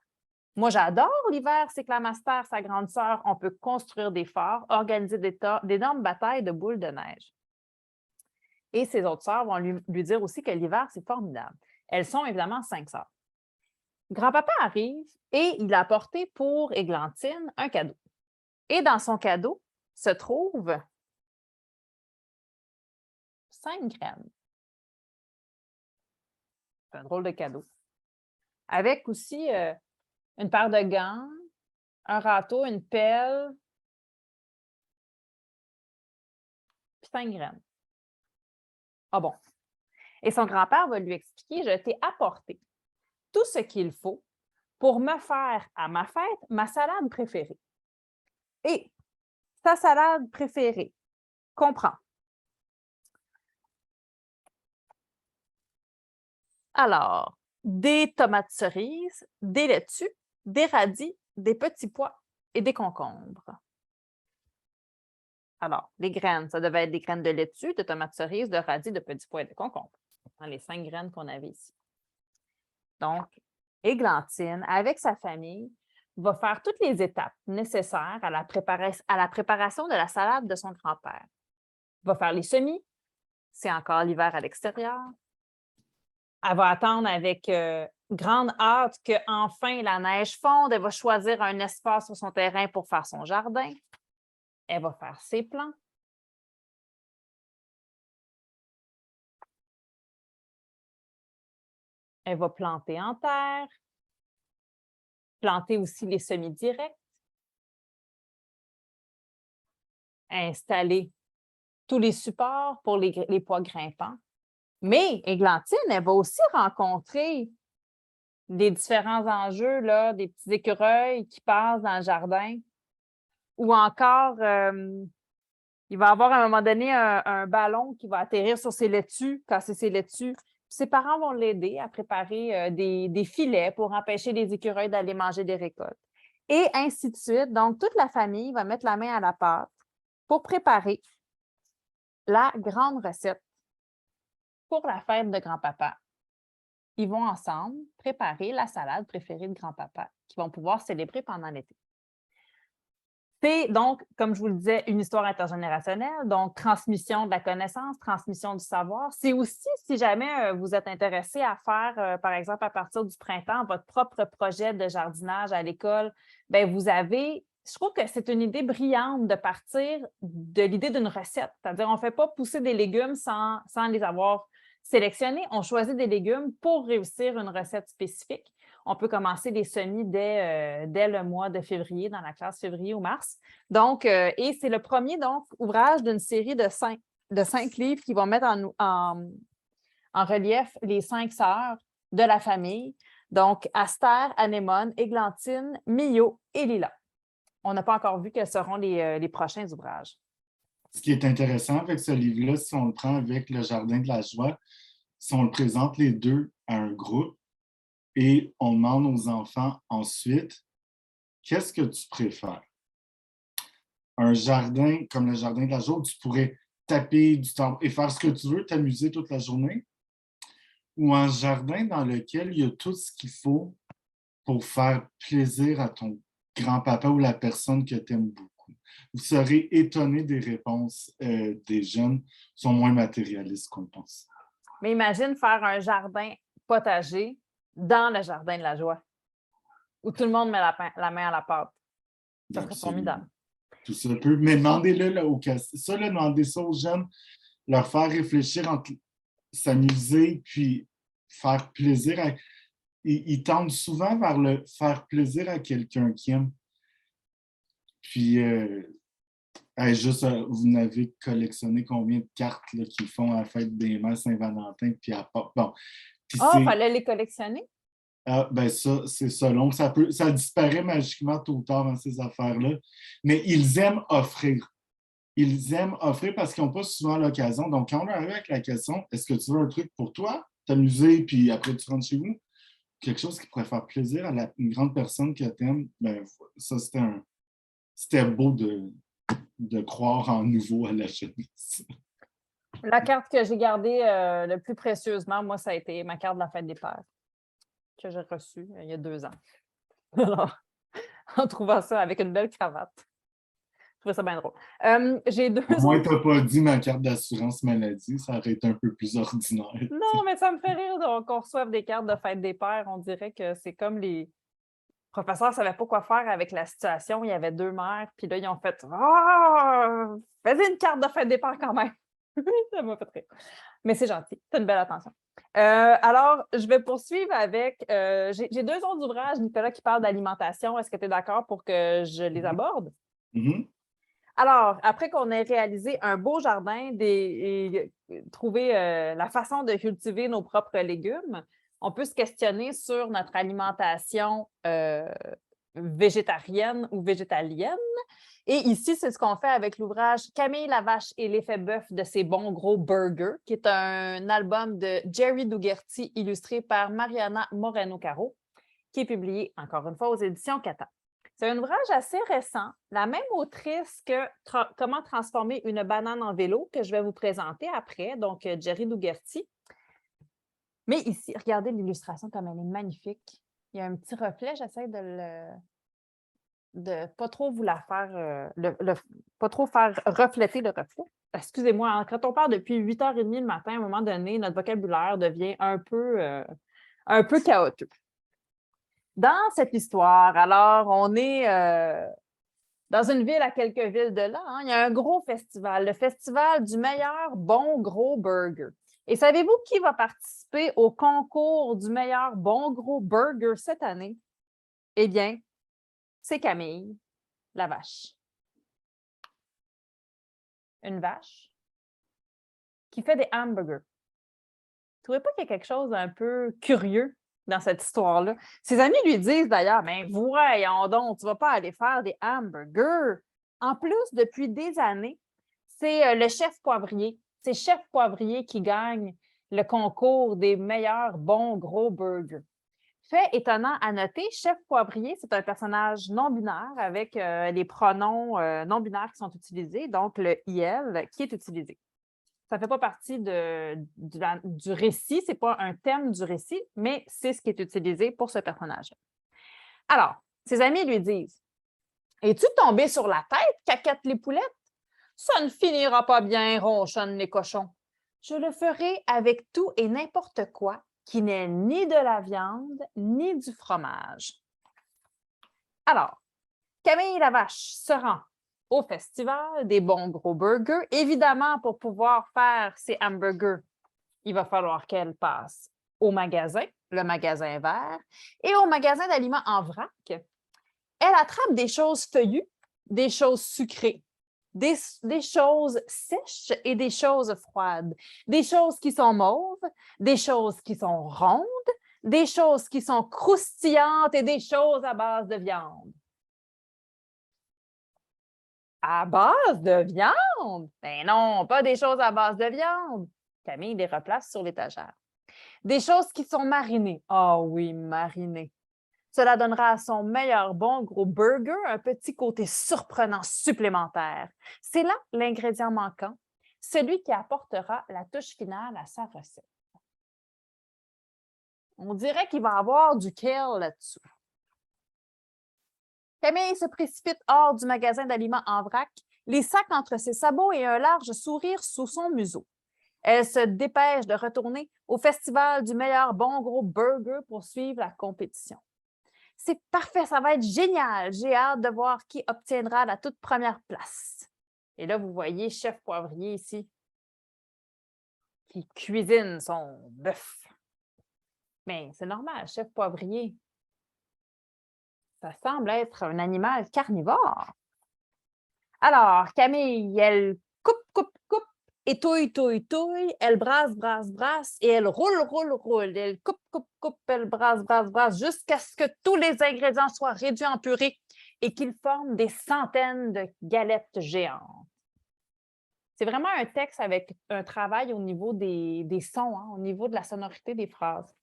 Moi, j'adore l'hiver, s'éclame Aster, sa grande sœur. On peut construire des forts, organiser d'énormes batailles de boules de neige. Et ses autres sœurs vont lui dire aussi que l'hiver, c'est formidable. Elles sont évidemment 5 sœurs. Grand-papa arrive et il a apporté pour Églantine un cadeau. Et dans son cadeau se trouvent 5 graines. C'est un drôle de cadeau. Avec aussi une paire de gants, un râteau, une pelle, puis 5 graines. Ah bon. Et son grand-père va lui expliquer, je t'ai apporté tout ce qu'il faut pour me faire à ma fête ma salade préférée. Et ta salade préférée comprend. Alors, des tomates cerises, des laitues, des radis, des petits pois et des concombres. Alors, les graines, ça devait être des graines de laitue, de tomates cerises, de radis, de petits pois et de concombres. Dans les 5 graines qu'on avait ici. Donc, Églantine, avec sa famille, va faire toutes les étapes nécessaires à la préparation de la salade de son grand-père. Va faire les semis, c'est encore l'hiver à l'extérieur. Elle va attendre avec grande hâte qu'enfin la neige fonde. Elle va choisir un espace sur son terrain pour faire son jardin. Elle va faire ses plants. Elle va planter en terre, planter aussi les semis directs, installer tous les supports pour les pois grimpants. Mais Églantine, elle va aussi rencontrer des différents enjeux, là, des petits écureuils qui passent dans le jardin, ou encore, il va y avoir à un moment donné un ballon qui va atterrir sur ses laitues, casser ses laitues. Ses parents vont l'aider à préparer des filets pour empêcher les écureuils d'aller manger des récoltes. Et ainsi de suite. Donc, toute la famille va mettre la main à la pâte pour préparer la grande recette pour la fête de grand-papa. Ils vont ensemble préparer la salade préférée de grand-papa qu'ils vont pouvoir célébrer pendant l'été. C'est donc, comme je vous le disais, une histoire intergénérationnelle, donc transmission de la connaissance, transmission du savoir. C'est aussi, si jamais vous êtes intéressé à faire, par exemple, à partir du printemps, votre propre projet de jardinage à l'école, bien, vous avez, je trouve que c'est une idée brillante de partir de l'idée d'une recette. C'est-à-dire, on ne fait pas pousser des légumes sans les avoir sélectionnés. On choisit des légumes pour réussir une recette spécifique. On peut commencer les semis dès le mois de février, dans la classe février ou mars. Donc, et c'est le premier ouvrage d'une série de 5 livres qui vont mettre en relief les 5 sœurs de la famille. Donc, Aster, Anémone, Églantine, Mio et Lila. On n'a pas encore vu quels seront les prochains ouvrages. Ce qui est intéressant avec ce livre-là, si on le prend avec le Jardin de la joie, si on le présente les deux à un groupe, et on demande aux enfants ensuite, qu'est-ce que tu préfères? Un jardin comme le jardin de la joie où tu pourrais taper du temps et faire ce que tu veux, t'amuser toute la journée? ou un jardin dans lequel il y a tout ce qu'il faut pour faire plaisir à ton grand-papa ou la personne que tu aimes beaucoup. Vous serez étonné des réponses des jeunes, sont moins matérialistes qu'on pense. Mais imagine faire un jardin potager dans le jardin de la joie, où tout le monde met la main à la pâte. Ça serait Absolument. formidable. Tout ça peut. Mais demandez-le là, ça, là, demandez ça aux jeunes, leur faire réfléchir entre s'amuser puis faire plaisir à. Ils tendent souvent vers le faire plaisir à quelqu'un qui aime. Puis, juste, vous n'avez collectionné combien de cartes là, qu'ils font à la fête des mères Saint-Valentin, puis à bon. Puis Ah, il fallait les collectionner? ben ça, c'est ça. Donc, ça disparaît magiquement tôt ou tard dans ces affaires-là. Mais ils aiment offrir. Ils aiment offrir parce qu'ils n'ont pas souvent l'occasion. Donc, quand on arrive avec la question, est-ce que tu veux un truc pour toi, t'amuser, puis après tu rentres chez vous? Quelque chose qui pourrait faire plaisir à une grande personne que tu aimes, ben, ça, c'était beau de croire en nouveau à la jeunesse. La carte que j'ai gardée le plus précieusement, moi, ça a été ma carte de la fête des pères que j'ai reçue il y a 2 ans. Alors, en trouvant ça avec une belle cravate. Je trouvais ça bien drôle. J'ai 2 Au moins, autres. tu n'as pas dit ma carte d'assurance maladie, ça aurait été un peu plus ordinaire. Non, mais ça me fait rire qu'on reçoive des cartes de fête des pères. On dirait que c'est comme les professeurs ne savaient pas quoi faire avec la situation. Il y avait 2 mères, puis là, ils ont fait Ah! Fais une carte de fête des pères quand même. Ça m'a fait rire. Mais c'est gentil, c'est une belle attention. Alors, je vais poursuivre avec. J'ai 2 autres ouvrages, Nicolas, qui parlent d'alimentation. Est-ce que tu es d'accord pour que je les aborde? Mhm. Alors, après qu'on ait réalisé un beau jardin et trouvé la façon de cultiver nos propres légumes, on peut se questionner sur notre alimentation végétarienne ou végétalienne. Et ici, c'est ce qu'on fait avec l'ouvrage Camille la vache et l'effet bœuf de ses bons gros burgers, qui est un album de Jerry Dugerty illustré par Mariana Moreno-Caro, qui est publié, encore une fois, aux éditions Cata. C'est un ouvrage assez récent, la même autrice que Comment transformer une banane en vélo, que je vais vous présenter après, donc Jerry Dugerty. Mais ici, regardez l'illustration comme elle est magnifique. Il y a un petit reflet, j'essaie de pas trop vous la faire, pas trop faire refléter le reflet. Excusez-moi, hein, quand on part depuis 8h30 le matin, à un moment donné, notre vocabulaire devient un peu chaotique. Dans cette histoire, alors, on est dans une ville à quelques villes de là. Hein, il y a un gros festival, le festival du meilleur bon gros burger. Et savez-vous qui va participer au concours du meilleur bon gros burger cette année? Eh bien, c'est Camille, la vache. Une vache qui fait des hamburgers. Vous ne trouvez pas qu'il y a quelque chose d'un peu curieux dans cette histoire-là? Ses amis lui disent d'ailleurs, mais voyons donc, tu ne vas pas aller faire des hamburgers. En plus, depuis des années, c'est le chef poivrier. C'est Chef Poivrier qui gagne le concours des meilleurs bons gros burgers. Fait étonnant à noter, Chef Poivrier, c'est un personnage non-binaire avec les pronoms non-binaires qui sont utilisés, donc le IL qui est utilisé. Ça ne fait pas partie du récit, ce n'est pas un thème du récit, mais c'est ce qui est utilisé pour ce personnage-là. Alors, ses amis lui disent Es-tu tombé sur la tête, caquette les poulettes? Ça ne finira pas bien, ronchonnent les cochons. Je le ferai avec tout et n'importe quoi qui n'est ni de la viande ni du fromage. Alors, Camille la vache se rend au festival des bons gros burgers. Évidemment, pour pouvoir faire ses hamburgers, il va falloir qu'elle passe au magasin, le magasin vert, et au magasin d'aliments en vrac. Elle attrape des choses feuillues, des choses sucrées, des choses sèches et des choses froides, des choses qui sont mauves, des choses qui sont rondes, des choses qui sont croustillantes et des choses à base de viande. À base de viande? Ben non, pas des choses à base de viande. Camille les replace sur l'étagère. Des choses qui sont marinées. Ah oui, marinées. Cela donnera à son meilleur bon gros burger un petit côté surprenant supplémentaire. C'est là l'ingrédient manquant, celui qui apportera la touche finale à sa recette. On dirait qu'il va y avoir du kale là-dessous. Camille se précipite hors du magasin d'aliments en vrac, les sacs entre ses sabots et un large sourire sous son museau. Elle se dépêche de retourner au festival du meilleur bon gros burger pour suivre la compétition. C'est parfait, ça va être génial. J'ai hâte de voir qui obtiendra la toute première place. Et là, vous voyez Chef Poivrier ici qui cuisine son bœuf. Mais c'est normal, Chef Poivrier. Ça semble être un animal carnivore. Alors, Camille, elle coupe, étouille, touille, elle brasse, et elle roule. Elle coupe, elle brasse, jusqu'à ce que tous les ingrédients soient réduits en purée et qu'ils forment des centaines de galettes géantes. C'est vraiment un texte avec un travail au niveau des sons, au niveau de la sonorité des phrases.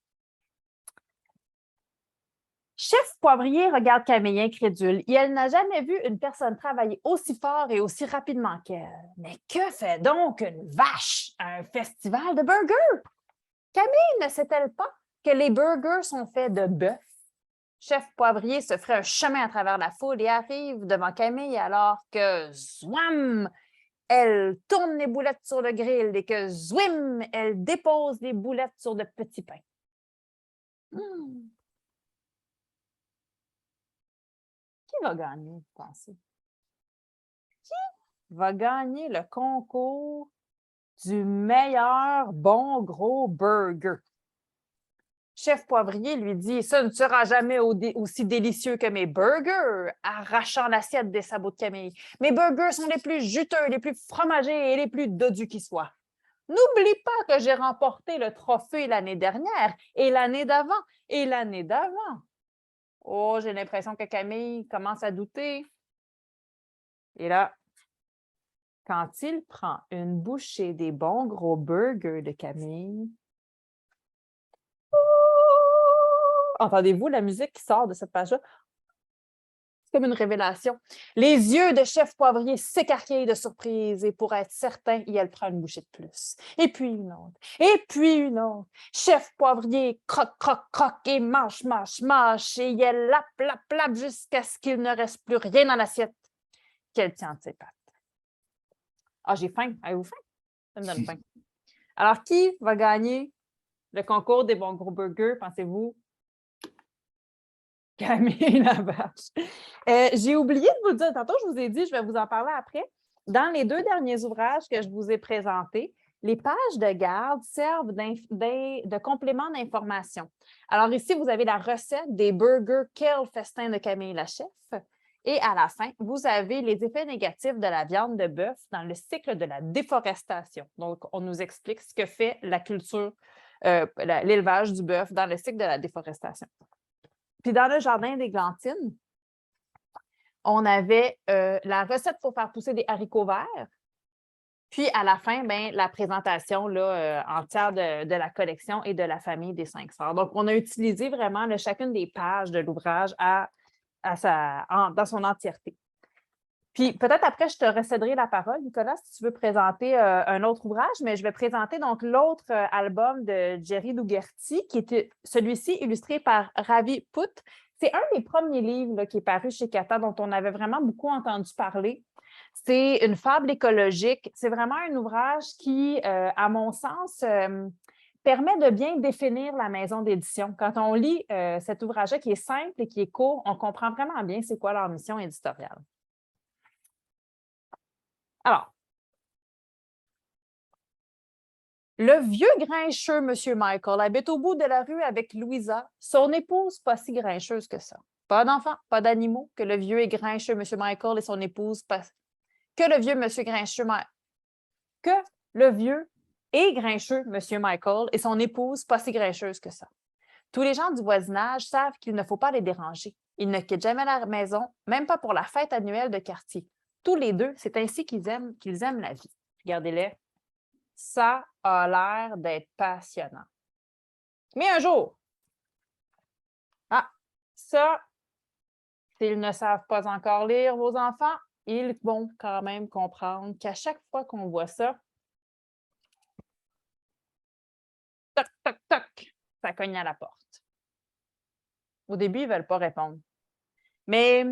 Chef Poivrier regarde Camille incrédule et elle n'a jamais vu une personne travailler aussi fort et aussi rapidement qu'elle. Mais que fait donc une vache à un festival de burgers? Camille ne sait-elle pas que les burgers sont faits de bœuf? Chef Poivrier se ferait un chemin à travers la foule et arrive devant Camille alors que zouam! Elle tourne les boulettes sur le grill et que zouim! Elle dépose les boulettes sur de petits pains. Qui va gagner, vous pensez? Qui va gagner le concours du meilleur bon gros burger? Chef Poivrier lui dit « Ce ne sera jamais aussi délicieux que mes burgers », arrachant l'assiette des sabots de Camille. « Mes burgers sont les plus juteux, les plus fromagés et les plus dodus qui soient. N'oublie pas que j'ai remporté le trophée l'année dernière et l'année d'avant et l'année d'avant. » Oh, j'ai l'impression que Camille commence à douter. Et là, quand il prend une bouchée des bons gros burgers de Camille, entendez-vous la musique qui sort de cette page-là? C'est comme une révélation. Les yeux de Chef Poivrier s'écarquillent de surprise et pour être certain, elle prend une bouchée de plus. Et puis une autre. Et puis une autre. Chef Poivrier croque et mâche et elle lappe jusqu'à ce qu'il ne reste plus rien dans l'assiette qu'elle tient de ses pattes. Ah, j'ai faim. Avez-vous faim? Ça me donne faim. Alors, qui va gagner le concours des bons gros burgers, pensez-vous? Camille Lavache. J'ai oublié de vous le dire, tantôt je vous ai dit, je vais vous en parler après. Dans les 2 derniers ouvrages que je vous ai présentés, les pages de garde servent de complément d'information. Alors ici, vous avez la recette des burgers Quel festin de Camille la chef. Et à la fin, vous avez les effets négatifs de la viande de bœuf dans le cycle de la déforestation. Donc, on nous explique ce que fait la culture, l'élevage du bœuf dans le cycle de la déforestation. Puis dans le jardin d'Églantine, on avait la recette pour faire pousser des haricots verts. Puis à la fin, la présentation là, entière de la collection et de la famille des 5 sœurs. Donc, on a utilisé vraiment chacune des pages de l'ouvrage dans son entièreté. Puis peut-être après, je te recéderai la parole, Nicolas, si tu veux présenter un autre ouvrage, mais je vais présenter donc l'autre album de Jerry Dougherty, qui est celui-ci illustré par Ravi Put. C'est un des premiers livres là, qui est paru chez Cata, dont on avait vraiment beaucoup entendu parler. C'est une fable écologique. C'est vraiment un ouvrage qui, à mon sens, permet de bien définir la maison d'édition. Quand on lit cet ouvrage-là qui est simple et qui est court, on comprend vraiment bien c'est quoi leur mission éditoriale. Alors, le vieux grincheux, M. Michael, habite au bout de la rue avec Louisa, son épouse pas si grincheuse que ça. Pas d'enfants, pas d'animaux, que le vieux et grincheux M. Michael et son épouse que le vieux monsieur grincheux que le vieux et grincheux M. Michael et son épouse pas si grincheuse que ça. Tous les gens du voisinage savent qu'il ne faut pas les déranger. Ils ne quittent jamais la maison, même pas pour la fête annuelle de quartier. Tous les deux, c'est ainsi qu'ils aiment la vie. Regardez-les. Ça a l'air d'être passionnant. Mais un jour, ça, s'ils ne savent pas encore lire, vos enfants, ils vont quand même comprendre qu'à chaque fois qu'on voit ça, toc, toc, toc, ça cogne à la porte. Au début, ils ne veulent pas répondre. Mais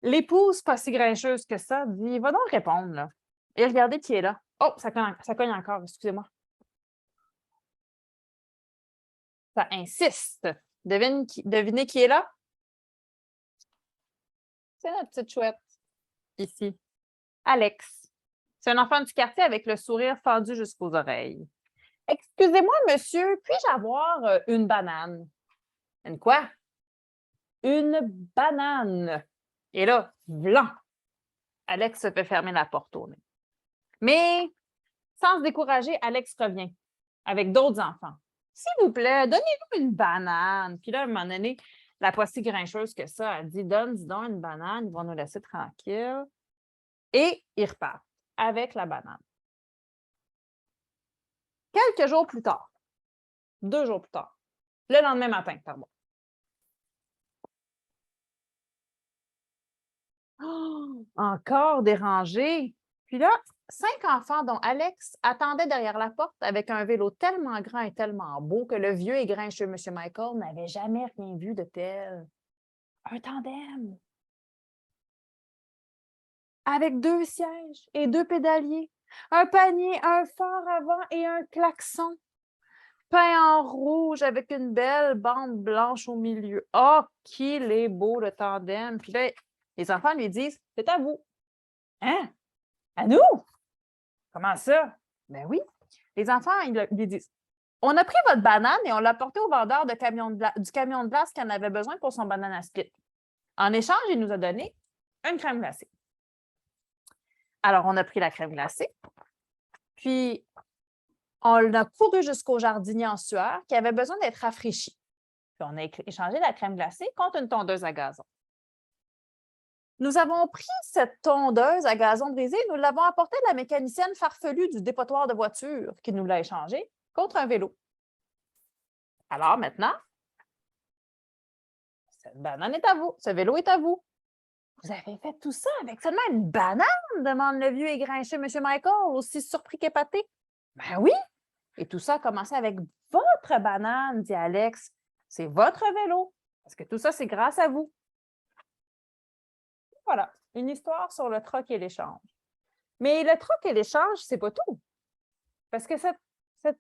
l'épouse, pas si grincheuse que ça, dit, va donc répondre, là. Et regardez qui est là. Oh, ça cogne encore, excusez-moi. Ça insiste. Devinez qui est là? C'est notre petite chouette, ici. Alex. C'est un enfant du quartier avec le sourire fendu jusqu'aux oreilles. Excusez-moi, monsieur, puis-je avoir une banane? Une quoi? Une banane. Et là, blanc. Alex se fait fermer la porte au nez. Mais, sans se décourager, Alex revient avec d'autres enfants. S'il vous plaît, donnez-nous une banane. Puis là, à un moment donné, la pas si grincheuse que ça, elle dit, dis donc une banane, ils vont nous laisser tranquilles. Et ils repartent avec la banane. Quelques jours plus tard, 2 jours plus tard, le lendemain matin, pardon. Oh, encore dérangé. Puis là, 5 enfants, dont Alex, attendaient derrière la porte avec un vélo tellement grand et tellement beau que le vieux et grincheux M. Michael n'avait jamais rien vu de tel. Un tandem. Avec 2 sièges et 2 pédaliers, un panier, un phare avant et un klaxon. Peint en rouge avec une belle bande blanche au milieu. Oh, qu'il est beau le tandem. Puis là, les enfants lui disent, c'est à vous. Hein? À nous? Comment ça? Ben oui. Les enfants, ils lui disent, on a pris votre banane et on l'a portée au vendeur du camion de glace qui en avait besoin pour son banana split. En échange, il nous a donné une crème glacée. Alors, on a pris la crème glacée, puis on a couru jusqu'au jardinier en sueur qui avait besoin d'être rafraîchi. Puis on a échangé la crème glacée contre une tondeuse à gazon. Nous avons pris cette tondeuse à gazon brisé et nous l'avons apportée à la mécanicienne farfelue du dépotoir de voiture qui nous l'a échangée contre un vélo. Alors maintenant, cette banane est à vous, ce vélo est à vous. Vous avez fait tout ça avec seulement une banane? Demande le vieux et grincheux M. Michael, aussi surpris qu'épaté. Ben oui! Et tout ça a commencé avec votre banane, dit Alex. C'est votre vélo, parce que tout ça, c'est grâce à vous. Voilà, une histoire sur le troc et l'échange. Mais le troc et l'échange, c'est pas tout. Parce que cette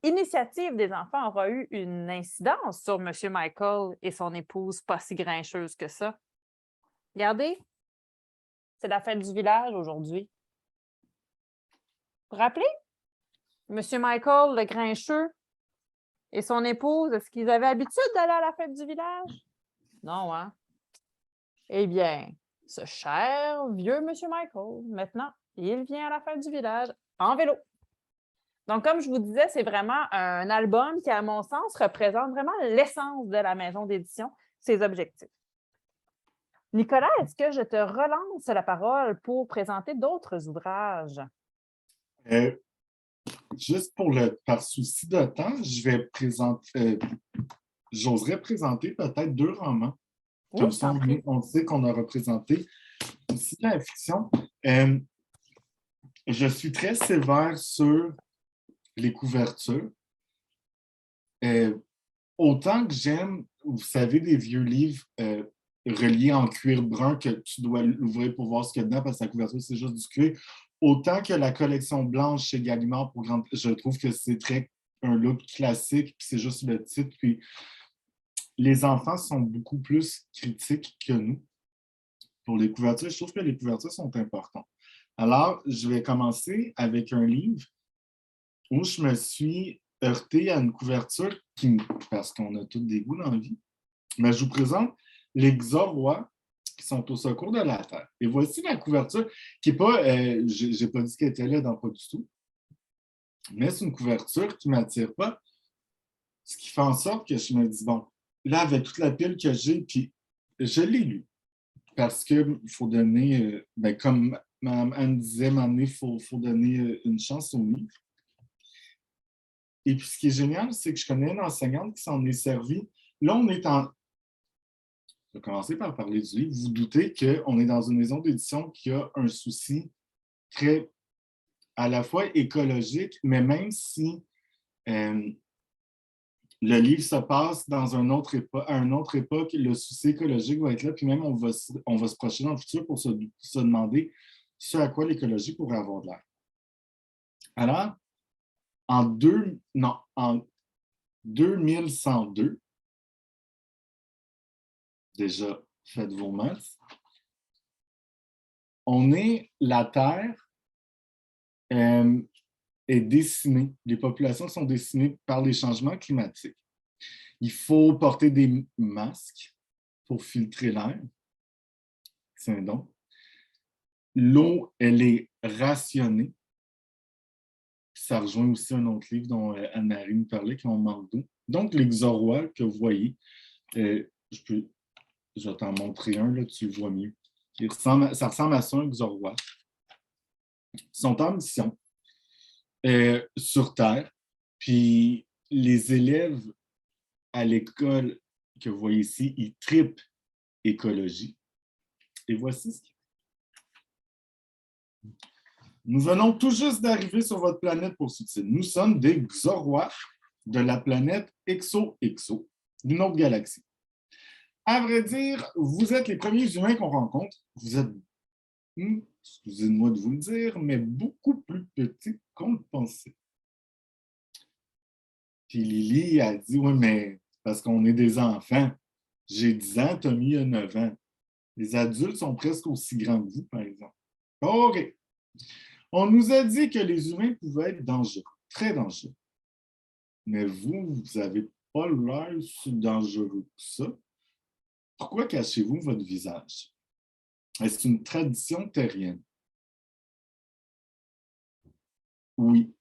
initiative des enfants aura eu une incidence sur M. Michael et son épouse pas si grincheuse que ça. Regardez, c'est la fête du village aujourd'hui. Vous vous rappelez? M. Michael, le grincheux, et son épouse, est-ce qu'ils avaient l'habitude d'aller à la fête du village? Non, hein? Eh bien, ce cher vieux M. Michael, maintenant, il vient à la fête du village en vélo. Donc, comme je vous disais, c'est vraiment un album qui, à mon sens, représente vraiment l'essence de la maison d'édition, ses objectifs. Nicolas, est-ce que je te relance la parole pour présenter d'autres ouvrages? Juste par souci de temps, j'oserais présenter peut-être 2 romans. Comme ça, on sait qu'on a représenté aussi la fiction. Je suis très sévère sur les couvertures. Autant que j'aime, vous savez, des vieux livres reliés en cuir brun que tu dois l'ouvrir pour voir ce qu'il y a dedans parce que la couverture, c'est juste du cuir. Autant que la collection blanche chez Gallimard, je trouve que c'est un look classique, puis c'est juste le titre. Puis les enfants sont beaucoup plus critiques que nous pour les couvertures. Je trouve que les couvertures sont importantes. Alors, je vais commencer avec un livre où je me suis heurté à une couverture parce qu'on a tous des goûts dans la vie. Mais je vous présente les Xorois qui sont au secours de la Terre. Et voici la couverture qui n'est pas, je n'ai pas dit qu'elle était là dans pas du tout, mais c'est une couverture qui ne m'attire pas. Ce qui fait en sorte que je me dis, bon, là, avec toute la pile que j'ai, puis je l'ai lu. Parce qu'il faut donner, comme Mme Anne disait, il faut donner une chance au livre. Et puis, ce qui est génial, c'est que je connais une enseignante qui s'en est servie. Là, on est en... Je vais commencer par parler du livre. Vous vous doutez qu'on est dans une maison d'édition qui a un souci très, à la fois écologique, mais même si Le livre se passe dans à une autre époque. Le souci écologique va être là, puis même on va se projeter dans le futur pour se demander ce à quoi l'écologie pourrait avoir de l'air. Alors, en 2102, déjà faites vos maths, la Terre est dessinée, les populations sont dessinées par les changements climatiques. Il faut porter des masques pour filtrer l'air. C'est un don. L'eau, elle est rationnée. Ça rejoint aussi un autre livre dont Anne-Marie nous parlait, qui ont manque d'eau. Donc, les Xorois que vous voyez, je vais t'en montrer un, là, tu le vois mieux. Ça ressemble à ça, un Xorois. Ils sont en mission sur Terre, puis les élèves à l'école que vous voyez ici, ils tripent écologie. Et voici ce qu'ils font. Nous venons tout juste d'arriver sur votre planète pour Subtil. Nous sommes des Xorois de la planète Exo-Exo, d'une autre galaxie. À vrai dire, vous êtes les premiers humains qu'on rencontre. Vous êtes, excusez-moi de vous le dire, mais beaucoup plus petits qu'on le pensait. Puis Lily a dit, oui, mais parce qu'on est des enfants. J'ai 10 ans, Tommy a 9 ans. Les adultes sont presque aussi grands que vous, par exemple. OK. On nous a dit que les humains pouvaient être dangereux, très dangereux. Mais vous n'avez pas l'air si dangereux que ça. Pourquoi cachez-vous votre visage? Est-ce une tradition terrienne? Oui.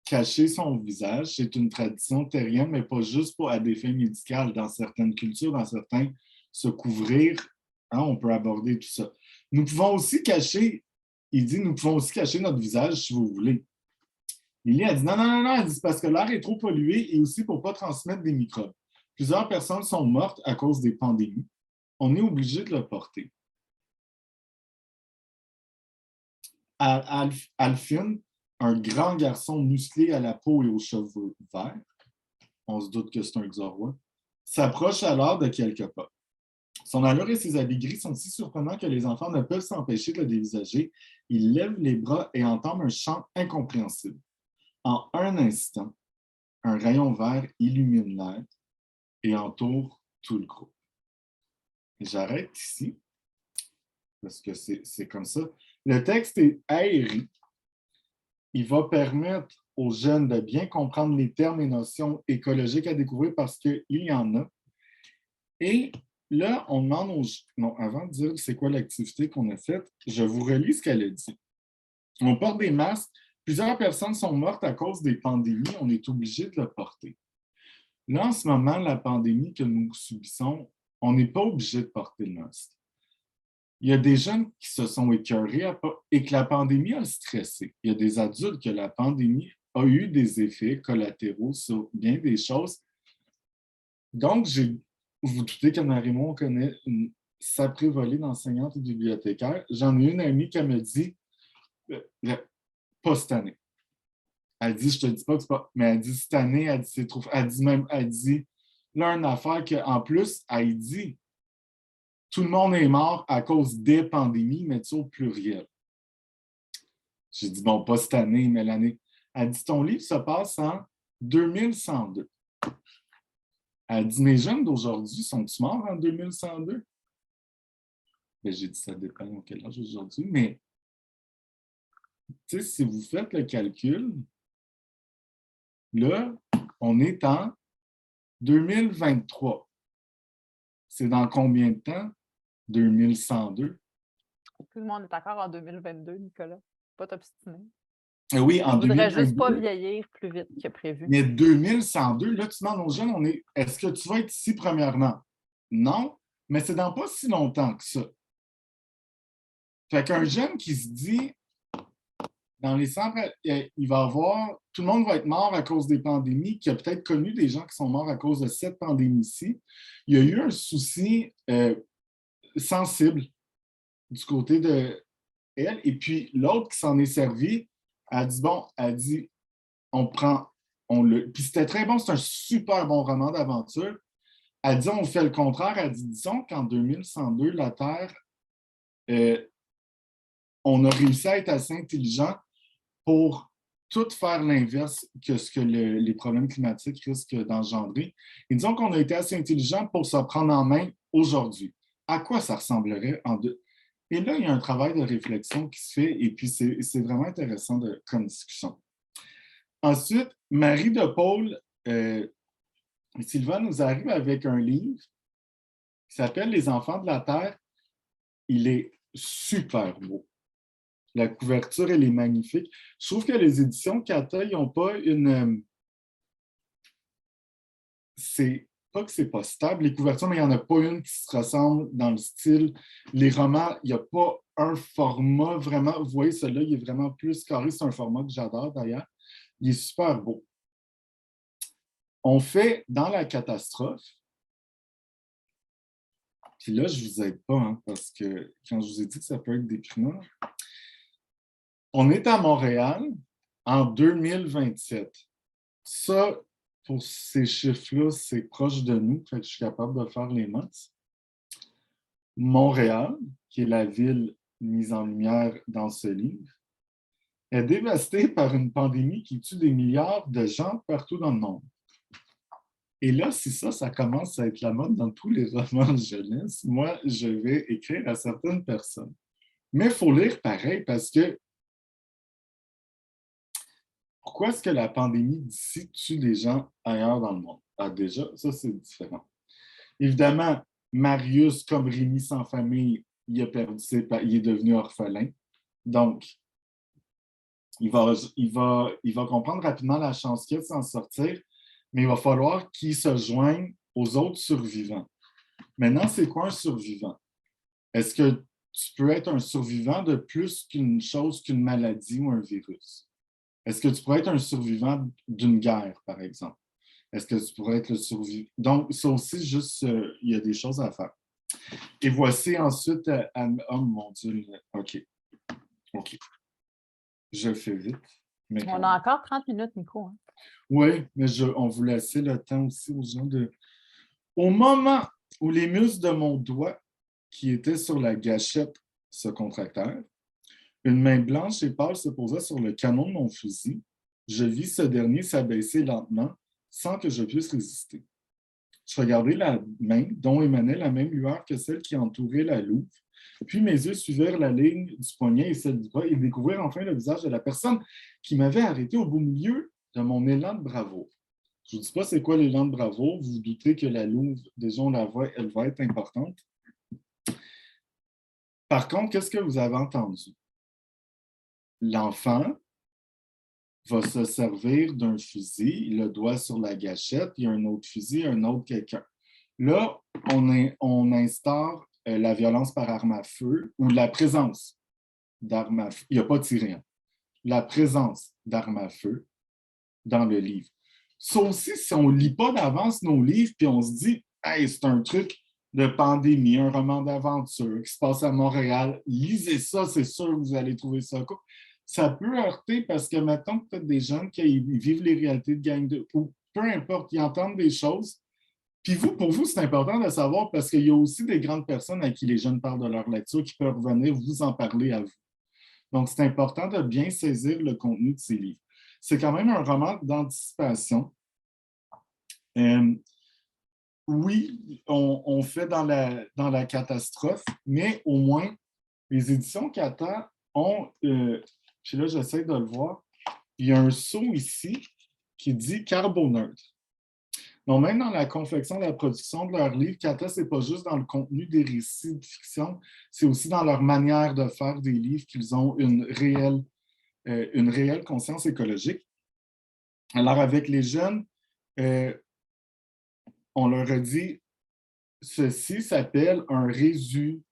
Cacher son visage, c'est une tradition terrienne, mais pas juste à des fins médicales. Dans certaines cultures, dans certains, se couvrir, on peut aborder tout ça. Nous pouvons aussi cacher, nous pouvons aussi cacher notre visage si vous voulez. Lily a dit non, elle dit, c'est parce que l'air est trop pollué et aussi pour ne pas transmettre des microbes. Plusieurs personnes sont mortes à cause des pandémies. On est obligé de le porter. Alfine, un grand garçon musclé à la peau et aux cheveux verts, on se doute que c'est un Xorois, s'approche alors de quelques pas. Son allure et ses habits gris sont si surprenants que les enfants ne peuvent s'empêcher de le dévisager. Il lève les bras et entame un chant incompréhensible. En un instant, un rayon vert illumine l'air et entoure tout le groupe. J'arrête ici, parce que c'est comme ça. Le texte est aéré. Il va permettre aux jeunes de bien comprendre les termes et notions écologiques à découvrir parce qu'il y en a. Et là, on demande aux... Non, avant de dire c'est quoi l'activité qu'on a faite, je vous relis ce qu'elle a dit. On porte des masques. Plusieurs personnes sont mortes à cause des pandémies. On est obligé de le porter. Là, en ce moment, la pandémie que nous subissons, on n'est pas obligé de porter le masque. Il y a des jeunes qui se sont écœurés et que la pandémie a stressé. Il y a des adultes que la pandémie a eu des effets collatéraux sur bien des choses. Donc, vous doutez qu'Anna Raymond connaît une sacrée volée d'enseignante et bibliothécaire. J'en ai une amie qui me dit pas cette année. Elle dit, je te dis pas que c'est pas. Mais elle dit cette année, elle dit c'est trop. Elle dit là, une affaire qu'en plus, elle dit tout le monde est mort à cause des pandémies, mais tu au pluriel. J'ai dit, bon, pas cette année, mais l'année. Elle dit, ton livre se passe en 2102. Elle dit, mes jeunes d'aujourd'hui sont-ils morts en 2102? Ben, j'ai dit, ça dépend de quel âge aujourd'hui, mais si vous faites le calcul, là, on est en 2023. C'est dans combien de temps? 2102. Tout le monde est encore en 2022, Nicolas. Pas t'obstiner. Oui, en 2022. Je voudrais juste pas vieillir plus vite que prévu. Mais 2102, là, tu demandes aux jeunes, est-ce que tu vas être ici premièrement? Non, mais c'est dans pas si longtemps que ça. Fait qu'un jeune qui se dit, dans les centres, il va avoir, tout le monde va être mort à cause des pandémies, qui a peut-être connu des gens qui sont morts à cause de cette pandémie-ci. Il y a eu un souci sensible du côté de elle. Et puis, l'autre qui s'en est servi, elle dit, on prend Puis c'était très bon, c'est un super bon roman d'aventure. Elle dit, on fait le contraire. Elle dit, disons qu'en 2102, la Terre, on a réussi à être assez intelligent pour tout faire l'inverse que ce que les problèmes climatiques risquent d'engendrer. Et disons qu'on a été assez intelligent pour se prendre en main aujourd'hui. À quoi ça ressemblerait en deux? Et là, il y a un travail de réflexion qui se fait, et puis c'est vraiment intéressant comme discussion. Ensuite, Marie de Paul, Sylvain nous arrive avec un livre qui s'appelle Les enfants de la Terre. Il est super beau. La couverture, elle est magnifique. Je trouve que les éditions Kata, ils n'ont pas une... C'est pas que c'est pas stable, les couvertures, mais il n'y en a pas une qui se ressemble dans le style. Les romans, il n'y a pas un format vraiment... Vous voyez, celui-là, il est vraiment plus carré. C'est un format que j'adore, d'ailleurs. Il est super beau. On fait dans la catastrophe. Puis là, je ne vous aide pas, hein, parce que quand je vous ai dit que ça peut être déprimant, on est à Montréal en 2027. Ça, pour ces chiffres-là, c'est proche de nous, fait que je suis capable de faire les maths. Montréal, qui est la ville mise en lumière dans ce livre, est dévastée par une pandémie qui tue des milliards de gens partout dans le monde. Et là, si ça commence à être la mode dans tous les romans de jeunesse, moi, je vais écrire à certaines personnes. Mais il faut lire pareil parce que pourquoi est-ce que la pandémie d'ici tue des gens ailleurs dans le monde? Ah, déjà, ça, c'est différent. Évidemment, Marius, comme Rémi sans famille, il est devenu orphelin. Donc, il va comprendre rapidement la chance qu'il a de s'en sortir, mais il va falloir qu'il se joigne aux autres survivants. Maintenant, c'est quoi un survivant? Est-ce que tu peux être un survivant de plus qu'une chose qu'une maladie ou un virus? Est-ce que tu pourrais être un survivant d'une guerre, par exemple? Est-ce que tu pourrais être le survivant? Donc, ça aussi, juste, il y a des choses à faire. Et voici ensuite, oh mon Dieu, OK. Je fais vite. Mais on a encore 30 minutes, Nico. Hein? Oui, mais on vous laisse le temps aussi aux gens de... Au moment où les muscles de mon doigt, qui étaient sur la gâchette, se contractèrent, une main blanche et pâle se posa sur le canon de mon fusil. Je vis ce dernier s'abaisser lentement, sans que je puisse résister. Je regardai la main, dont émanait la même lueur que celle qui entourait la louve. Puis mes yeux suivirent la ligne du poignet et celle du bras et découvrirent enfin le visage de la personne qui m'avait arrêté au beau milieu de mon élan de bravoure. Je ne vous dis pas c'est quoi l'élan de bravoure. Vous vous doutez que la louve, déjà, on la voit, elle va être importante. Par contre, qu'est-ce que vous avez entendu? L'enfant va se servir d'un fusil, le doigt sur la gâchette, il y a un autre fusil, un autre quelqu'un. Là, on instaure la violence par arme à feu ou la présence d'armes à feu. Il n'y a pas tiré. Hein. La présence d'armes à feu dans le livre. Ça aussi, si on ne lit pas d'avance nos livres, puis on se dit, hey, c'est un truc de pandémie, un roman d'aventure qui se passe à Montréal, lisez ça, c'est sûr que vous allez trouver ça cool. Ça peut heurter parce que, mettons, peut-être des jeunes qui vivent les réalités de gang de... ou peu importe, ils entendent des choses. Puis pour vous, c'est important de savoir parce qu'il y a aussi des grandes personnes à qui les jeunes parlent de leur lecture qui peuvent venir vous en parler à vous. Donc, c'est important de bien saisir le contenu de ces livres. C'est quand même un roman d'anticipation. Oui, on fait dans la catastrophe, mais au moins, les éditions Kata ont... puis là, j'essaie de le voir. Il y a un sceau ici qui dit carboneutre. Donc, même dans la confection de la production de leurs livres, Kata, ce n'est pas juste dans le contenu des récits de fiction, c'est aussi dans leur manière de faire des livres qu'ils ont une réelle conscience écologique. Alors, avec les jeunes, on leur a dit, ceci s'appelle un résumé.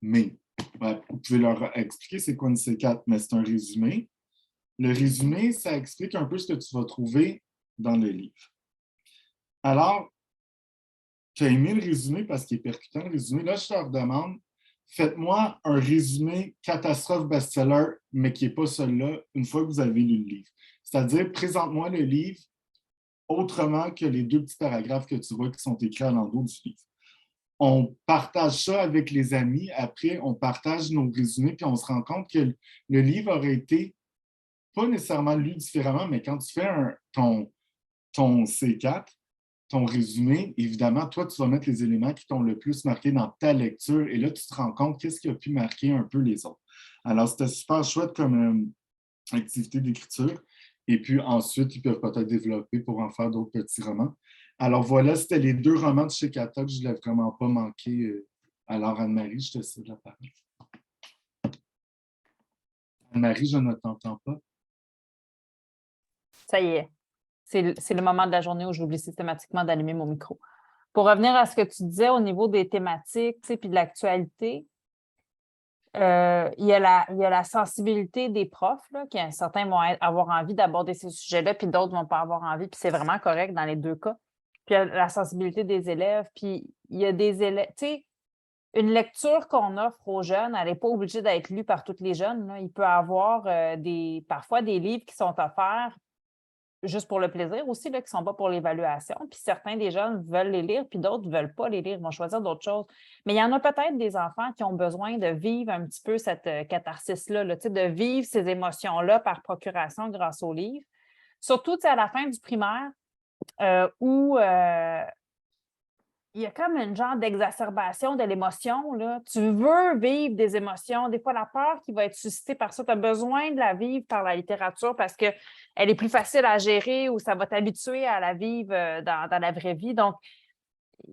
Vous pouvez leur expliquer c'est quoi une C4, mais c'est un résumé. Le résumé, ça explique un peu ce que tu vas trouver dans le livre. Alors, tu as aimé le résumé parce qu'il est percutant, le résumé. Là, je leur demande, faites-moi un résumé catastrophe best-seller, mais qui n'est pas celui-là, une fois que vous avez lu le livre. C'est-à-dire, présente-moi le livre autrement que les 2 petits paragraphes que tu vois qui sont écrits à l'endos du livre. On partage ça avec les amis. Après, on partage nos résumés, puis on se rend compte que le livre aurait été pas nécessairement lu différemment, mais quand tu fais ton C4, ton résumé, évidemment, toi, tu vas mettre les éléments qui t'ont le plus marqué dans ta lecture, et là, tu te rends compte qu'est-ce qui a pu marquer un peu les autres. Alors, c'était super chouette comme activité d'écriture. Et puis ensuite, ils peuvent peut-être développer pour en faire d'autres petits romans. Alors voilà, c'était les 2 romans de chez Cata que je ne voulais vraiment pas manquer. Alors, Anne-Marie, je te cède la parole. Anne-Marie, je ne t'entends pas. Ça y est. C'est le moment de la journée où j'oublie systématiquement d'allumer mon micro. Pour revenir à ce que tu disais au niveau des thématiques puis de l'actualité, il y a la sensibilité des profs, là, certains vont avoir envie d'aborder ces sujets-là, puis d'autres ne vont pas avoir envie, puis c'est vraiment correct dans les 2 cas. Puis il y a la sensibilité des élèves, puis il y a des élèves, tu sais, une lecture qu'on offre aux jeunes, elle n'est pas obligée d'être lue par tous les jeunes, là. Il peut y avoir parfois des livres qui sont offerts juste pour le plaisir aussi, là, qui ne sont pas pour l'évaluation. Puis certains des jeunes veulent les lire, puis d'autres ne veulent pas les lire, vont choisir d'autres choses. Mais il y en a peut-être des enfants qui ont besoin de vivre un petit peu cette catharsis-là, là, de vivre ces émotions-là par procuration grâce au livre. Surtout à la fin du primaire, où il y a comme une genre d'exacerbation de l'émotion, là. Tu veux vivre des émotions, des fois la peur qui va être suscitée par ça, tu as besoin de la vivre par la littérature parce qu'elle est plus facile à gérer ou ça va t'habituer à la vivre dans la vraie vie. Donc,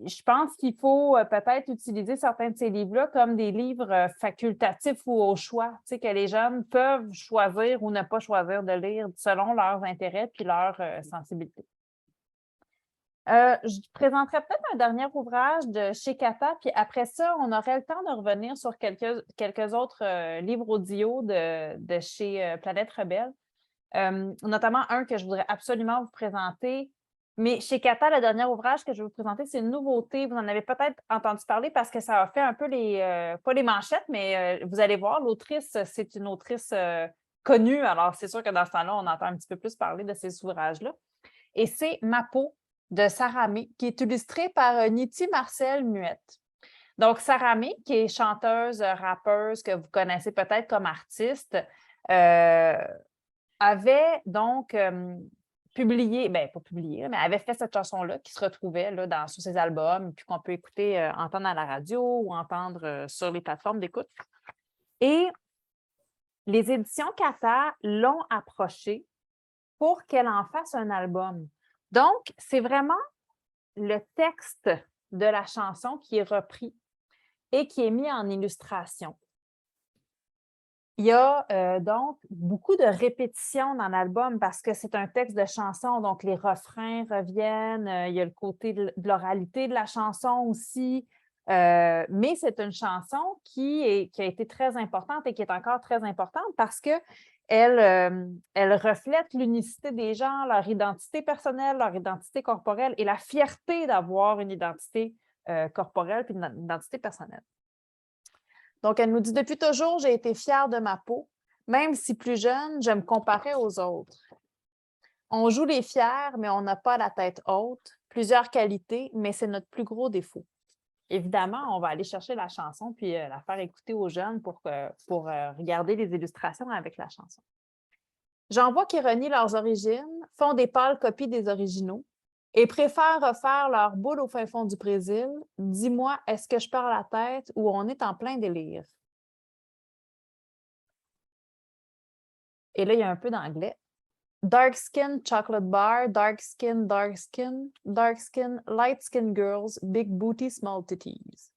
je pense qu'il faut peut-être utiliser certains de ces livres-là comme des livres facultatifs ou au choix, tu sais, que les jeunes peuvent choisir ou ne pas choisir de lire selon leurs intérêts puis leurs sensibilités. Je présenterai peut-être un dernier ouvrage de chez Cata, puis après ça, on aurait le temps de revenir sur quelques autres livres audio de chez Planète Rebelle, notamment un que je voudrais absolument vous présenter. Mais chez Cata, le dernier ouvrage que je vais vous présenter, c'est une nouveauté. Vous en avez peut-être entendu parler parce que ça a fait un peu pas les manchettes, mais vous allez voir, l'autrice, c'est une autrice connue. Alors, c'est sûr que dans ce temps-là, on entend un petit peu plus parler de ces ouvrages-là. Et c'est Ma peau de Sarah May, qui est illustrée par Niti Marcel Muette. Donc, Sarah May, qui est chanteuse, rappeuse, que vous connaissez peut-être comme artiste, avait donc publié, bien, pas publié, mais avait fait cette chanson-là qui se retrouvait là, sur ses albums, puis qu'on peut écouter, entendre à la radio ou entendre sur les plateformes d'écoute. Et les éditions Cata l'ont approchée pour qu'elle en fasse un album. Donc, c'est vraiment le texte de la chanson qui est repris et qui est mis en illustration. Il y a donc beaucoup de répétitions dans l'album parce que c'est un texte de chanson, donc les refrains reviennent, il y a le côté de l'oralité de la chanson aussi, mais c'est une chanson qui a été très importante et qui est encore très importante parce que elle reflète l'unicité des gens, leur identité personnelle, leur identité corporelle et la fierté d'avoir une identité corporelle et une identité personnelle. Donc, elle nous dit « Depuis toujours, j'ai été fière de ma peau. Même si plus jeune, je me comparais aux autres. On joue les fiers, mais on n'a pas la tête haute. Plusieurs qualités, mais c'est notre plus gros défaut. » Évidemment, on va aller chercher la chanson puis la faire écouter aux jeunes pour regarder les illustrations avec la chanson. J'en vois qui renient leurs origines, font des pâles copies des originaux et préfèrent refaire leur boule au fin fond du Brésil. Dis-moi, est-ce que je perds la tête ou on est en plein délire? Et là, il y a un peu d'anglais. Dark skin, chocolate bar, dark skin, light skin girls, big booty, small titties.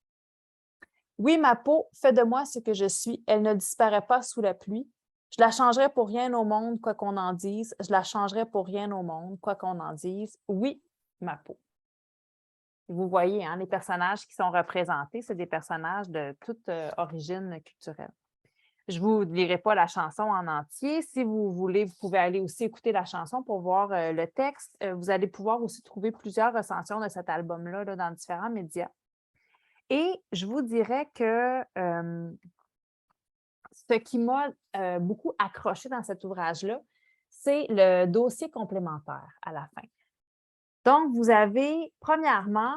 Oui, ma peau fait de moi ce que je suis. Elle ne disparaît pas sous la pluie. Je la changerais pour rien au monde, quoi qu'on en dise. Je la changerais pour rien au monde, quoi qu'on en dise. Oui, ma peau. Vous voyez, hein, les personnages qui sont représentés, c'est des personnages de toute origine culturelle. Je ne vous lirai pas la chanson en entier. Si vous voulez, vous pouvez aller aussi écouter la chanson pour voir le texte. Vous allez pouvoir aussi trouver plusieurs recensions de cet album-là là, dans différents médias. Et je vous dirais que ce qui m'a beaucoup accroché dans cet ouvrage-là, c'est le dossier complémentaire à la fin. Donc, vous avez, premièrement,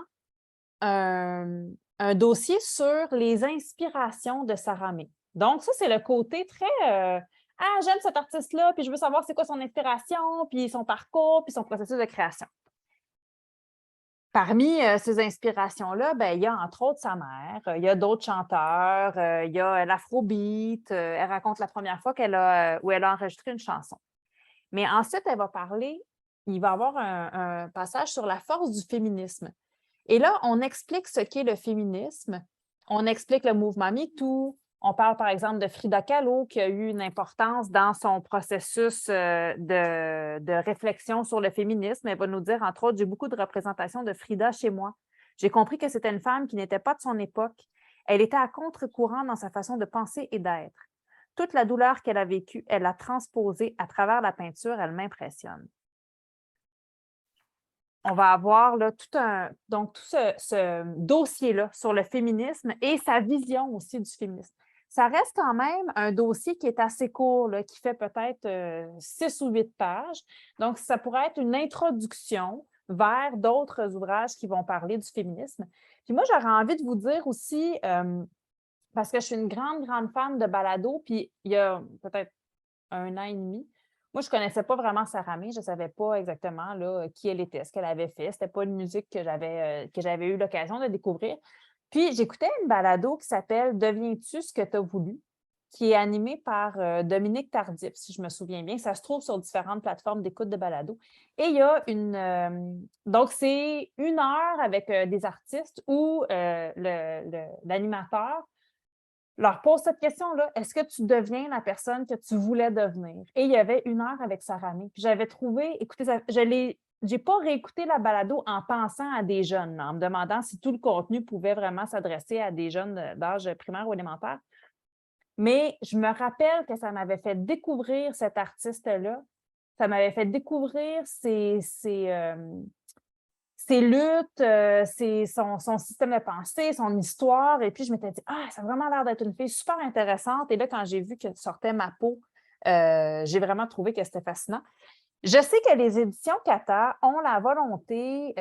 un dossier sur les inspirations de Sarah May. Donc, ça, c'est le côté très ah, j'aime cet artiste-là, puis je veux savoir c'est quoi son inspiration, puis son parcours, puis son processus de création. Parmi ces inspirations-là, ben, il y a entre autres sa mère, il y a d'autres chanteurs, il y a l'afrobeat, elle raconte la première fois où elle a enregistré une chanson. Mais ensuite, elle va parler, il va y avoir un passage sur la force du féminisme. Et là, on explique ce qu'est le féminisme, on explique le mouvement MeToo, on parle par exemple de Frida Kahlo qui a eu une importance dans son processus de réflexion sur le féminisme. Elle va nous dire, entre autres, j'ai beaucoup de représentations de Frida chez moi. J'ai compris que c'était une femme qui n'était pas de son époque. Elle était à contre-courant dans sa façon de penser et d'être. Toute la douleur qu'elle a vécue, elle l'a transposée à travers la peinture, elle m'impressionne. On va avoir là, tout ce dossier-là sur le féminisme et sa vision aussi du féminisme. Ça reste quand même un dossier qui est assez court, là, qui fait peut-être 6 ou 8 pages. Donc, ça pourrait être une introduction vers d'autres ouvrages qui vont parler du féminisme. Puis moi, j'aurais envie de vous dire aussi, parce que je suis une grande, grande fan de balado, puis il y a peut-être 1 an et demi, moi, je ne connaissais pas vraiment Sarah May. Je ne savais pas exactement là, qui elle était, ce qu'elle avait fait. Ce n'était pas une musique que j'avais eu l'occasion de découvrir. Puis, j'écoutais une balado qui s'appelle « Deviens-tu ce que tu as voulu », qui est animée par Dominique Tardif, si je me souviens bien. Ça se trouve sur différentes plateformes d'écoute de balado. Et il y a donc, c'est 1 heure avec des artistes où l'animateur leur pose cette question-là. Est-ce que tu deviens la personne que tu voulais devenir? Et il y avait 1 heure avec Sarah May. Puis j'avais trouvé, écoutez, j'ai pas réécouté la balado en pensant à des jeunes, en me demandant si tout le contenu pouvait vraiment s'adresser à des jeunes d'âge primaire ou élémentaire. Mais je me rappelle que ça m'avait fait découvrir cet artiste-là. Ça m'avait fait découvrir ses luttes, son système de pensée, son histoire. Et puis, je m'étais dit, ah, ça a vraiment l'air d'être une fille super intéressante. Et là, quand j'ai vu que sortait ma peau, j'ai vraiment trouvé que c'était fascinant. Je sais que les éditions Cata ont la volonté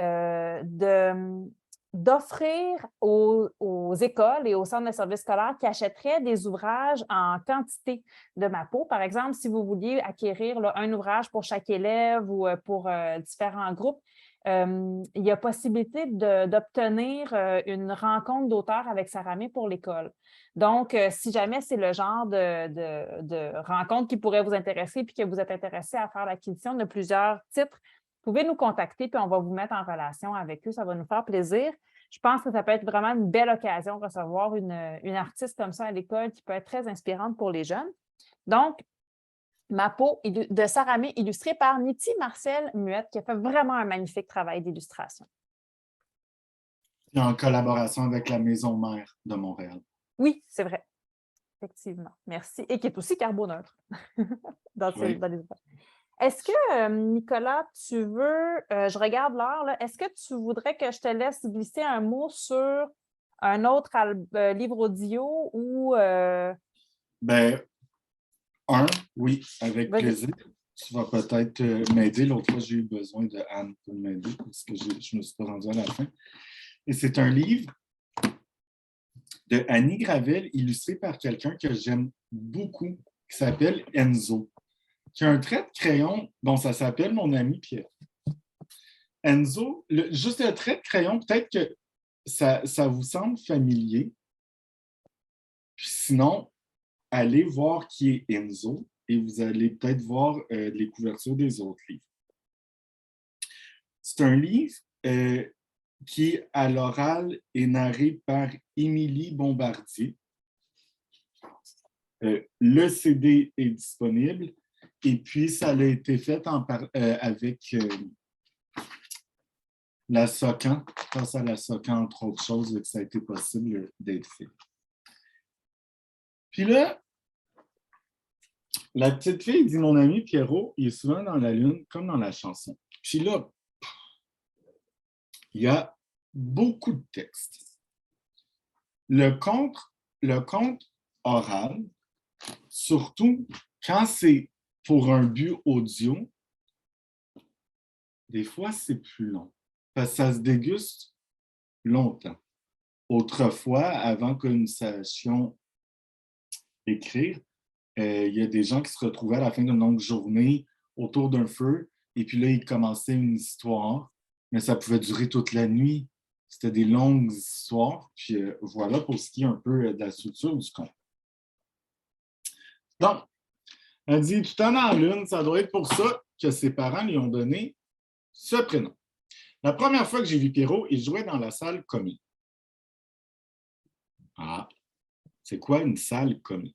d'offrir aux écoles et aux centres de services scolaires qui achèteraient des ouvrages en quantité de ma peau. Par exemple, si vous vouliez acquérir là, un ouvrage pour chaque élève ou pour différents groupes, il y a possibilité d'obtenir une rencontre d'auteur avec Sarah May pour l'école. Donc, si jamais c'est le genre de rencontre qui pourrait vous intéresser puis que vous êtes intéressé à faire l'acquisition de plusieurs titres, vous pouvez nous contacter puis on va vous mettre en relation avec eux. Ça va nous faire plaisir. Je pense que ça peut être vraiment une belle occasion de recevoir une artiste comme ça à l'école qui peut être très inspirante pour les jeunes. Donc, Ma peau de Sarah May, illustrée par Niti Marcel Muette, qui a fait vraiment un magnifique travail d'illustration. En collaboration avec la Maison Mère de Montréal. Oui, c'est vrai. Effectivement. Merci. Et qui est aussi carboneutre dans les ouvrages. Est-ce que, Nicolas, tu veux, je regarde l'heure, est-ce que tu voudrais que je te laisse glisser un mot sur un autre livre audio ou… Ben, oui, avec plaisir. Tu vas peut-être m'aider. L'autre fois, j'ai eu besoin de Anne pour m'aider parce que je ne me suis pas rendu à la fin. Et c'est un livre de Annie Gravel, illustré par quelqu'un que j'aime beaucoup, qui s'appelle Enzo, qui a un trait de crayon dont ça s'appelle Mon ami Pierre. Enzo, juste le trait de crayon, peut-être que ça vous semble familier. Puis sinon, allez voir qui est Enzo et vous allez peut-être voir les couvertures des autres livres. C'est un livre qui, à l'oral, est narré par Émilie Bombardier. Le CD est disponible et puis ça a été fait avec la SOCAN, grâce à la SOCAN, entre autres choses, que ça a été possible d'être fait. Puis là, la petite fille dit, mon ami Pierrot, il est souvent dans la lune, comme dans la chanson. Puis là, il y a beaucoup de textes. Le conte oral, surtout quand c'est pour un but audio, des fois, c'est plus long. parce que ça se déguste longtemps. Autrefois, avant que nous sachions écrire, il y a des gens qui se retrouvaient à la fin d'une longue journée autour d'un feu, et puis là, ils commençaient une histoire, mais ça pouvait durer toute la nuit. C'était des longues histoires. Puis voilà pour ce qui est un peu de la structure du conte. Donc, elle dit, tout en en lune, ça doit être pour ça que ses parents lui ont donné ce prénom. La première fois que j'ai vu Pierrot, il jouait dans la salle commune. Ah, c'est quoi une salle commune?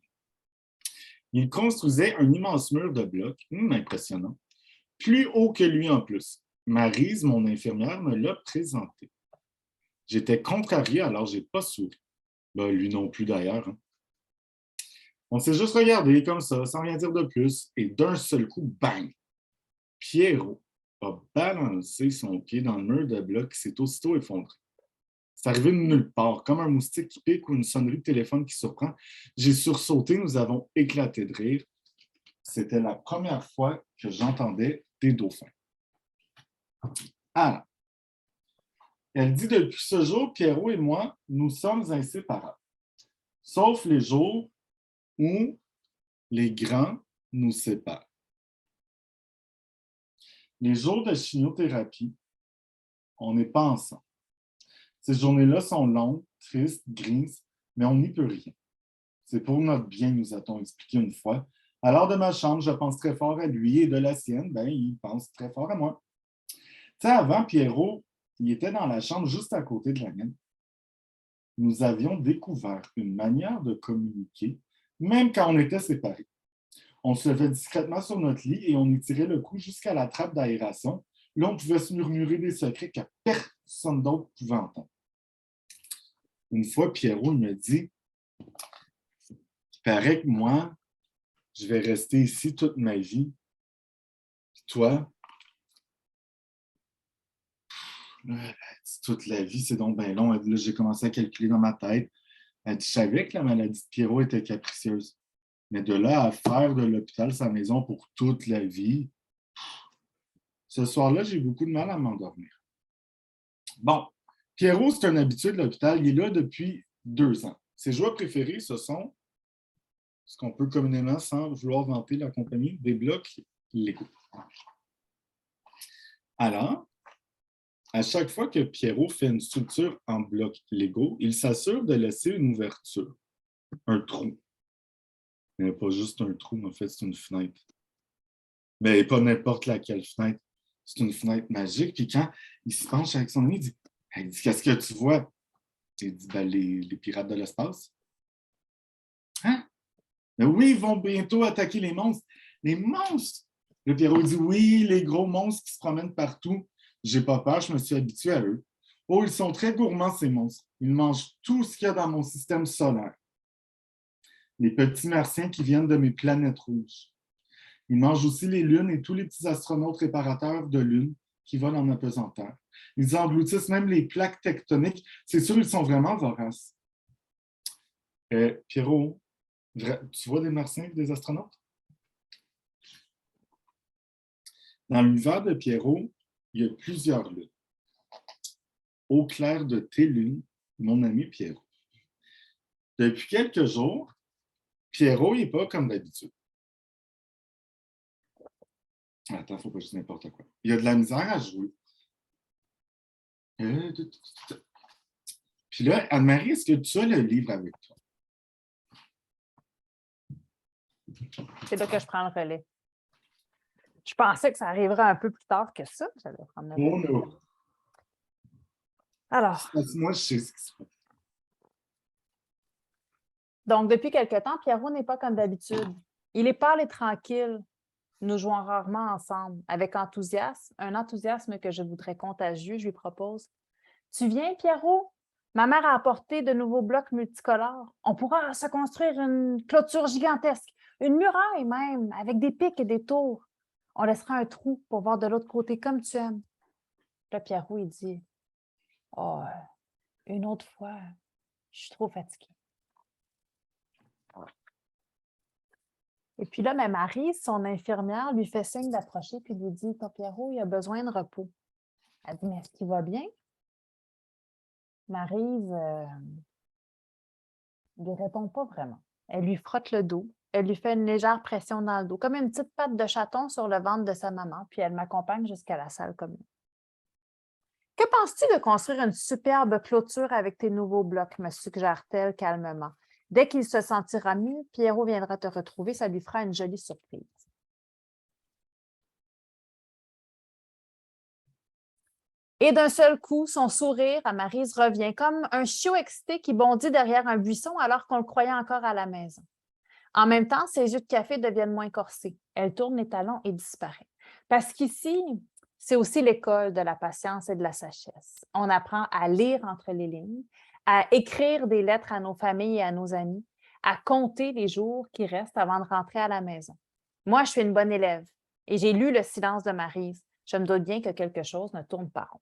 Il construisait un immense mur de blocs, impressionnant, plus haut que lui en plus. Maryse, mon infirmière, me l'a présenté. J'étais contrarié, alors je n'ai pas souri. Ben, lui non plus d'ailleurs. Hein. On s'est juste regardé comme ça, sans rien dire de plus, et d'un seul coup, bang! Pierrot a balancé son pied dans le mur de blocs qui s'est aussitôt effondré. C'est arrivé de nulle part, comme un moustique qui pique ou une sonnerie de téléphone qui surprend. J'ai sursauté, nous avons éclaté de rire. C'était la première fois que j'entendais des dauphins. Alors, elle dit depuis ce jour, Pierrot et moi, nous sommes inséparables. Sauf les jours où les grands nous séparent. Les jours de chimiothérapie, on n'est pas ensemble. Ces journées-là sont longues, tristes, grises, mais on n'y peut rien. C'est pour notre bien, nous a-t-on expliqué une fois. Alors, de ma chambre, je pense très fort à lui, et de la sienne, ben, il pense très fort à moi. Tu sais, avant, Pierrot, il était dans la chambre juste à côté de la mienne. Nous avions découvert une manière de communiquer, même quand on était séparés. On se levait discrètement sur notre lit et on y tirait le cou jusqu'à la trappe d'aération. Là, on pouvait se murmurer des secrets que personne d'autre pouvait entendre. Une fois, Pierrot me dit, il paraît que moi, je vais rester ici toute ma vie. Puis toi, toute la vie, c'est donc bien long. Là, j'ai commencé à calculer dans ma tête. Elle dit, je savais que la maladie de Pierrot était capricieuse. Mais de là à faire de l'hôpital sa maison pour toute la vie, ce soir-là, j'ai beaucoup de mal à m'endormir. Bon, Pierrot, c'est un habitué de l'hôpital. Il est là depuis 2 ans. Ses jouets préférés, ce sont ce qu'on peut communément, sans vouloir vanter la compagnie, des blocs Lego. Alors, à chaque fois que Pierrot fait une structure en bloc Lego, il s'assure de laisser une ouverture, un trou. Mais pas juste un trou, en fait, c'est une fenêtre. Mais pas n'importe laquelle fenêtre. C'est une fenêtre magique. Puis quand il se penche avec son ami, il dit qu'est-ce que tu vois? Il dit ben, les pirates de l'espace. Hein? Mais oui, ils vont bientôt attaquer les monstres. Les monstres! Le Pierrot dit oui, les gros monstres qui se promènent partout. J'ai pas peur, je me suis habitué à eux. Oh, ils sont très gourmands, ces monstres. Ils mangent tout ce qu'il y a dans mon système solaire. Les petits martiens qui viennent de mes planètes rouges. Ils mangent aussi les lunes et tous les petits astronautes réparateurs de lunes qui volent en apesanteur. Ils engloutissent même les plaques tectoniques. C'est sûr, ils sont vraiment voraces. Pierrot, tu vois des martiens et des astronautes? Dans l'univers de Pierrot, il y a plusieurs lunes. Au clair de tes lunes, mon ami Pierrot. Depuis quelques jours, Pierrot n'est pas comme d'habitude. Attends, il ne faut pas juste n'importe quoi. Il y a de la misère à jouer. Puis là, Anne-Marie, est-ce que tu as le livre avec toi? C'est là que je prends le relais. Je pensais que ça arriverait un peu plus tard que ça. J'allais prendre le relais. Oh non! Alors, Moi, je sais ce qui se passe. donc depuis quelque temps, Pierrot n'est pas comme d'habitude. Il est pâle et tranquille. Nous jouons rarement ensemble. Avec enthousiasme, un enthousiasme que je voudrais contagieux, je lui propose. Tu viens, Pierrot? Ma mère a apporté de nouveaux blocs multicolores. On pourra se construire une clôture gigantesque, une muraille même, avec des pics et des tours. On laissera un trou pour voir de l'autre côté comme tu aimes. Là, Pierrot, il dit, oh, une autre fois, je suis trop fatiguée. Et puis là, Marie, son infirmière, lui fait signe d'approcher puis lui dit, ton Pierrot, il a besoin de repos. Elle dit, mais est-ce qu'il va bien? Maryse ne lui répond pas vraiment. Elle lui frotte le dos. Elle lui fait une légère pression dans le dos, comme une petite patte de chaton sur le ventre de sa maman, puis elle m'accompagne jusqu'à la salle commune. Que penses-tu de construire une superbe clôture avec tes nouveaux blocs, me suggère-t-elle calmement. Dès qu'il se sentira mieux, Pierrot viendra te retrouver, ça lui fera une jolie surprise. Et d'un seul coup, son sourire à Maryse revient comme un chiot excité qui bondit derrière un buisson alors qu'on le croyait encore à la maison. En même temps, ses yeux de café deviennent moins corsés. Elle tourne les talons et disparaît. Parce qu'ici, c'est aussi l'école de la patience et de la sagesse. On apprend à lire entre les lignes, à écrire des lettres à nos familles et à nos amis, à compter les jours qui restent avant de rentrer à la maison. Moi, je suis une bonne élève et j'ai lu Le silence de Maryse. Je me doute bien que quelque chose ne tourne pas rond.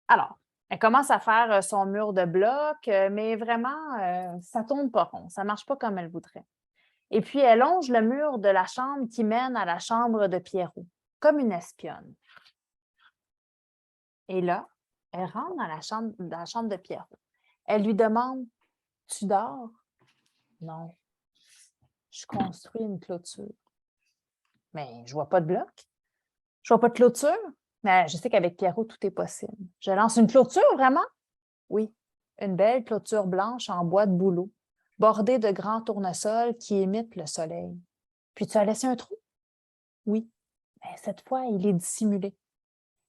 Alors, elle commence à faire son mur de blocs, mais vraiment, ça ne tourne pas rond, ça ne marche pas comme elle voudrait. Et puis, elle longe le mur de la chambre qui mène à la chambre de Pierrot, comme une espionne. Et là, elle rentre dans la chambre de Pierrot. Elle lui demande, « Tu dors? » « Non, je construis une clôture. » « Mais je ne vois pas de bloc. Je ne vois pas de clôture. Mais je sais qu'avec Pierrot, tout est possible. Je lance une clôture, vraiment? Oui, une belle clôture blanche en bois de bouleau, bordée de grands tournesols qui imitent le soleil. Puis tu as laissé un trou? Oui, mais cette fois, il est dissimulé.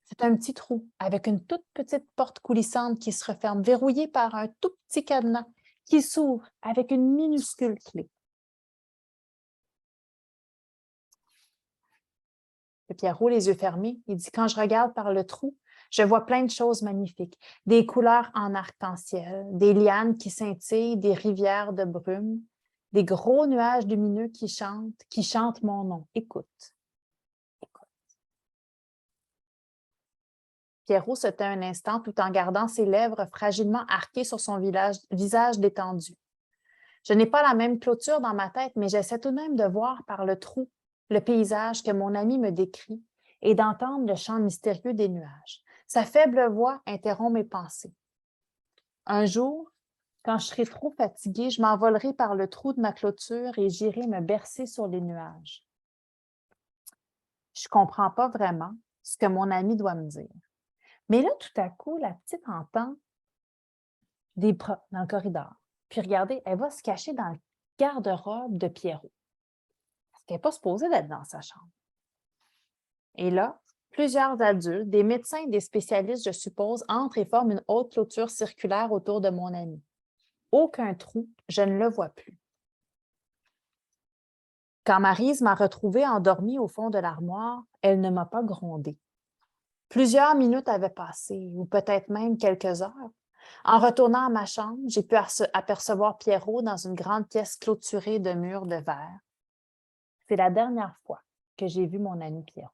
C'est un petit trou avec une toute petite porte coulissante qui se referme, verrouillée par un tout petit cadenas qui s'ouvre avec une minuscule clé. Et Pierrot, les yeux fermés, il dit, « Quand je regarde par le trou, je vois plein de choses magnifiques, des couleurs en arc-en-ciel, des lianes qui scintillent, des rivières de brume, des gros nuages lumineux qui chantent mon nom. Écoute. » Pierrot se tait un instant tout en gardant ses lèvres fragilement arquées sur son visage détendu. Je n'ai pas la même clôture dans ma tête, mais j'essaie tout de même de voir par le trou le paysage que mon ami me décrit et d'entendre le chant mystérieux des nuages. Sa faible voix interrompt mes pensées. Un jour, quand je serai trop fatiguée, je m'envolerai par le trou de ma clôture et j'irai me bercer sur les nuages. Je ne comprends pas vraiment ce que mon ami doit me dire. Mais là, tout à coup, la petite entend des pas dans le corridor. Puis regardez, elle va se cacher dans le garde-robe de Pierrot. Parce qu'elle n'est pas supposée d'être dans sa chambre. Et là, plusieurs adultes, des médecins et des spécialistes, je suppose, entrent et forment une haute clôture circulaire autour de mon ami. Aucun trou, je ne le vois plus. Quand Maryse m'a retrouvée endormie au fond de l'armoire, elle ne m'a pas grondée. Plusieurs minutes avaient passé, ou peut-être même quelques heures. En retournant à ma chambre, j'ai pu apercevoir Pierrot dans une grande pièce clôturée de murs de verre. C'est la dernière fois que j'ai vu mon ami Pierrot.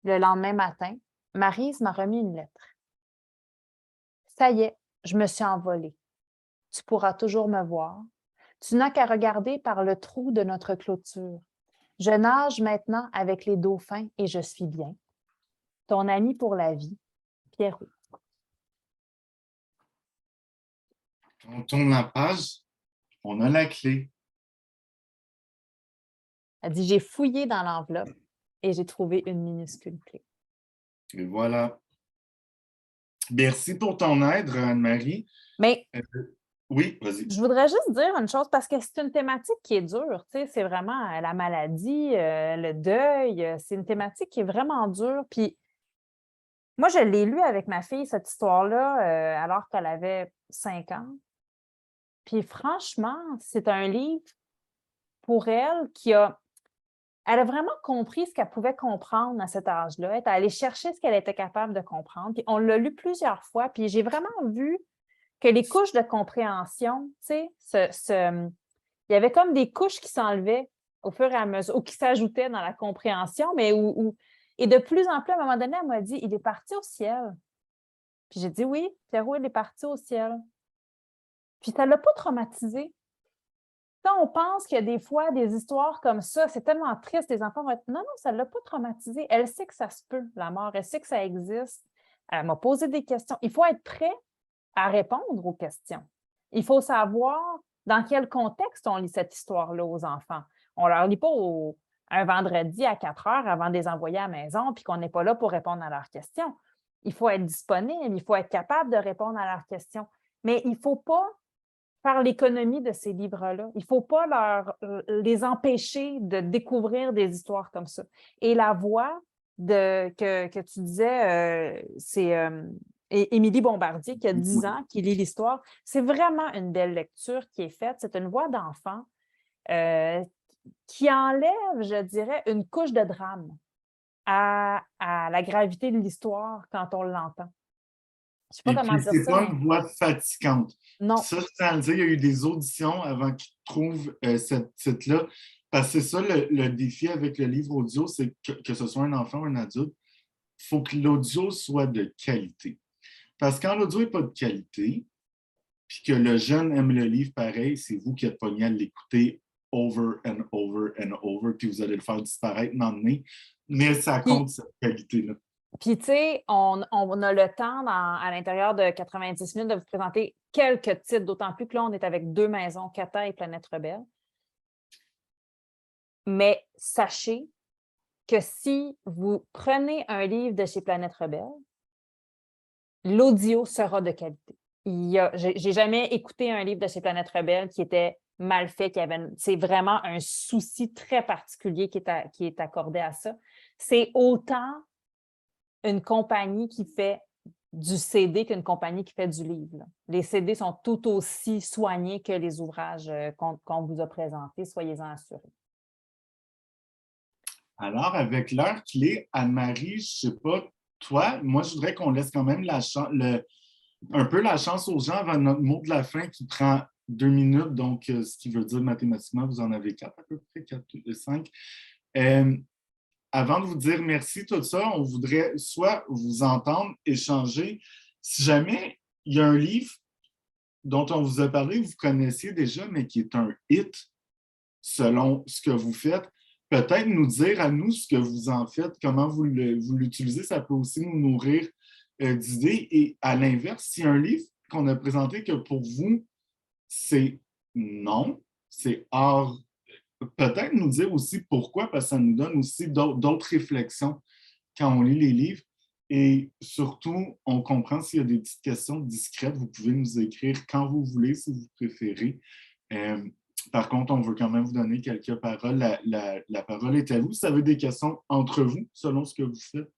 Le lendemain matin, Maryse m'a remis une lettre. Ça y est, je me suis envolée. Tu pourras toujours me voir. Tu n'as qu'à regarder par le trou de notre clôture. Je nage maintenant avec les dauphins et je suis bien. Ton ami pour la vie, Pierrot. Quand on tourne la page, on a la clé. Elle dit, j'ai fouillé dans l'enveloppe et j'ai trouvé une minuscule clé. Et voilà. Merci pour ton aide, Anne-Marie. Mais Oui, vas-y. je voudrais juste dire une chose, parce que c'est une thématique qui est dure, tu sais, c'est vraiment la maladie, le deuil, c'est une thématique qui est vraiment dure. Puis moi, je l'ai lu avec ma fille, cette histoire-là, alors qu'elle avait 5 ans. Puis franchement, c'est un livre pour elle elle a vraiment compris ce qu'elle pouvait comprendre à cet âge-là. Elle est allée chercher ce qu'elle était capable de comprendre. Puis on l'a lu plusieurs fois, puis j'ai vraiment vu que les couches de compréhension, tu sais, il y avait comme des couches qui s'enlevaient au fur et à mesure, ou qui s'ajoutaient dans la compréhension, mais et de plus en plus, à un moment donné, elle m'a dit, « Il est parti au ciel. » Puis j'ai dit, « Oui, Pierrot, il est parti au ciel. » Puis ça ne l'a pas traumatisée. quand on pense qu'il y a des fois des histoires comme ça, c'est tellement triste, les enfants vont être non, non, ça ne l'a pas traumatisée. Elle sait que ça se peut, la mort, elle sait que ça existe. Elle m'a posé des questions. Il faut être prêt à répondre aux questions. Il faut savoir dans quel contexte on lit cette histoire-là aux enfants. On ne leur lit pas un vendredi à 4 heures avant de les envoyer à la maison puis qu'on n'est pas là pour répondre à leurs questions. Il faut être disponible, il faut être capable de répondre à leurs questions. Mais il ne faut pas faire l'économie de ces livres-là. Il ne faut pas les empêcher de découvrir des histoires comme ça. Et la voix que tu disais, c'est Émilie Bombardier, qui a 10 ans, qui lit l'histoire. C'est vraiment une belle lecture qui est faite. C'est une voix d'enfant qui enlève, je dirais, une couche de drame à la gravité de l'histoire quand on l'entend. Je ne sais pas Et comment puis, dire c'est ça, pas mais une voix fatigante. non. Ça, je tiens à le dire, il y a eu des auditions avant qu'ils trouvent cette titre-là. Parce que c'est ça, le défi avec le livre audio, c'est que ce soit un enfant ou un adulte, il faut que l'audio soit de qualité. Parce que quand l'audio n'est pas de qualité, puis que le jeune aime le livre pareil, c'est vous qui êtes pogné à l'écouter over and over and over, puis vous allez le faire disparaître, m'emmener. Mais ça compte, cette qualité-là. Puis, tu sais, on a le temps à l'intérieur de 90 minutes de vous présenter quelques titres, d'autant plus que là, on est avec 2 maisons, Kata et Planète Rebelle. Mais sachez que si vous prenez un livre de chez Planète Rebelle, l'audio sera de qualité. J'ai jamais écouté un livre de chez Planète Rebelle qui était mal fait, c'est vraiment un souci très particulier qui est accordé à ça. C'est autant une compagnie qui fait du CD qu'une compagnie qui fait du livre. Les CD sont tout aussi soignés que les ouvrages qu'on vous a présentés, soyez-en assurés. Alors, avec l'heure clé, Anne-Marie, je ne sais pas, toi, moi, je voudrais qu'on laisse quand même un peu la chance aux gens avant notre mot de la fin qui prend 2 minutes, donc ce qui veut dire mathématiquement, vous en avez 4 à peu près, 4 ou 5. Avant de vous dire merci, tout ça, on voudrait soit vous entendre, échanger. Si jamais il y a un livre dont on vous a parlé, vous connaissiez déjà, mais qui est un hit selon ce que vous faites, peut-être nous dire à nous ce que vous en faites, comment vous l'utilisez, ça peut aussi nous nourrir d'idées. Et à l'inverse, s'il y a un livre qu'on a présenté que pour vous, c'est non, c'est hors, peut-être nous dire aussi pourquoi, parce que ça nous donne aussi d'autres réflexions quand on lit les livres. Et surtout, on comprend s'il y a des petites questions discrètes, vous pouvez nous écrire quand vous voulez, si vous préférez. Par contre, on veut quand même vous donner quelques paroles. La parole est à vous. Si vous avez des questions entre vous, selon ce que vous faites.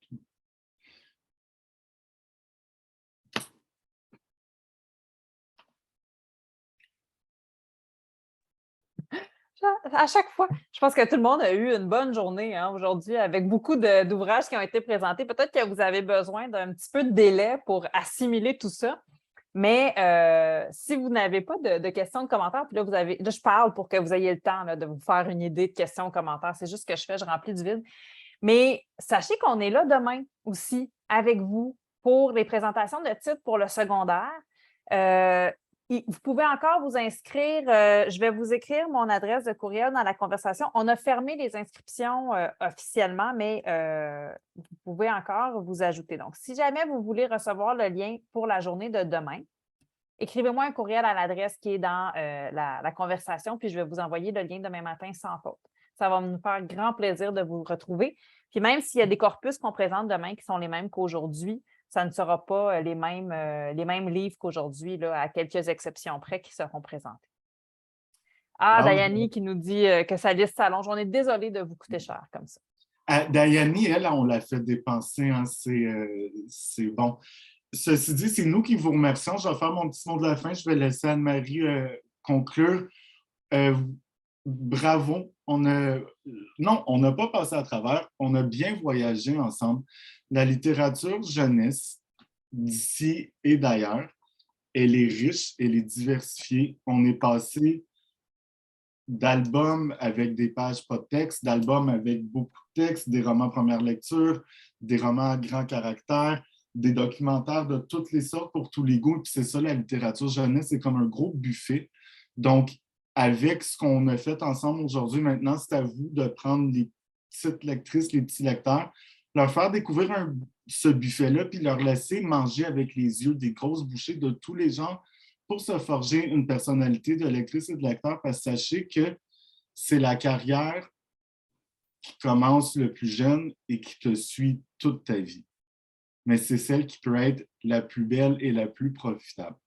À chaque fois, je pense que tout le monde a eu une bonne journée aujourd'hui avec beaucoup d'ouvrages qui ont été présentés. Peut-être que vous avez besoin d'un petit peu de délai pour assimiler tout ça. Mais si vous n'avez pas de questions, de commentaires, puis là, je parle pour que vous ayez le temps de vous faire une idée de questions, commentaires. C'est juste ce que je fais, je remplis du vide. Mais sachez qu'on est là demain aussi avec vous pour les présentations de titres pour le secondaire. Vous pouvez encore vous inscrire. Je vais vous écrire mon adresse de courriel dans la conversation. On a fermé les inscriptions officiellement, mais vous pouvez encore vous ajouter. Donc, si jamais vous voulez recevoir le lien pour la journée de demain, écrivez-moi un courriel à l'adresse qui est dans la conversation, puis je vais vous envoyer le lien demain matin sans faute. Ça va nous faire grand plaisir de vous retrouver. Puis même s'il y a des corpus qu'on présente demain qui sont les mêmes qu'aujourd'hui, ça ne sera pas les mêmes livres qu'aujourd'hui, à quelques exceptions près qui seront présentés. Ah, Dayani qui nous dit que sa liste s'allonge. On est désolé de vous coûter cher comme ça. Dayani, elle, on l'a fait dépenser. Hein, c'est bon. Ceci dit, c'est nous qui vous remercions. Je vais faire mon petit mot de la fin. Je vais laisser Anne-Marie conclure. Bravo. Non, on n'a pas passé à travers. On a bien voyagé ensemble. La littérature jeunesse, d'ici et d'ailleurs, elle est riche, elle est diversifiée. On est passé d'albums avec des pages pas de texte, d'albums avec beaucoup de texte, des romans première lecture, des romans à grand caractère, des documentaires de toutes les sortes pour tous les goûts. Puis c'est ça, la littérature jeunesse, c'est comme un gros buffet. Donc, avec ce qu'on a fait ensemble aujourd'hui, maintenant, c'est à vous de prendre les petites lectrices, les petits lecteurs, leur faire découvrir ce buffet-là, puis leur laisser manger avec les yeux des grosses bouchées de tous les genres pour se forger une personnalité de lectrice et de lecteur, parce que sachez que c'est la carrière qui commence le plus jeune et qui te suit toute ta vie. Mais c'est celle qui peut être la plus belle et la plus profitable.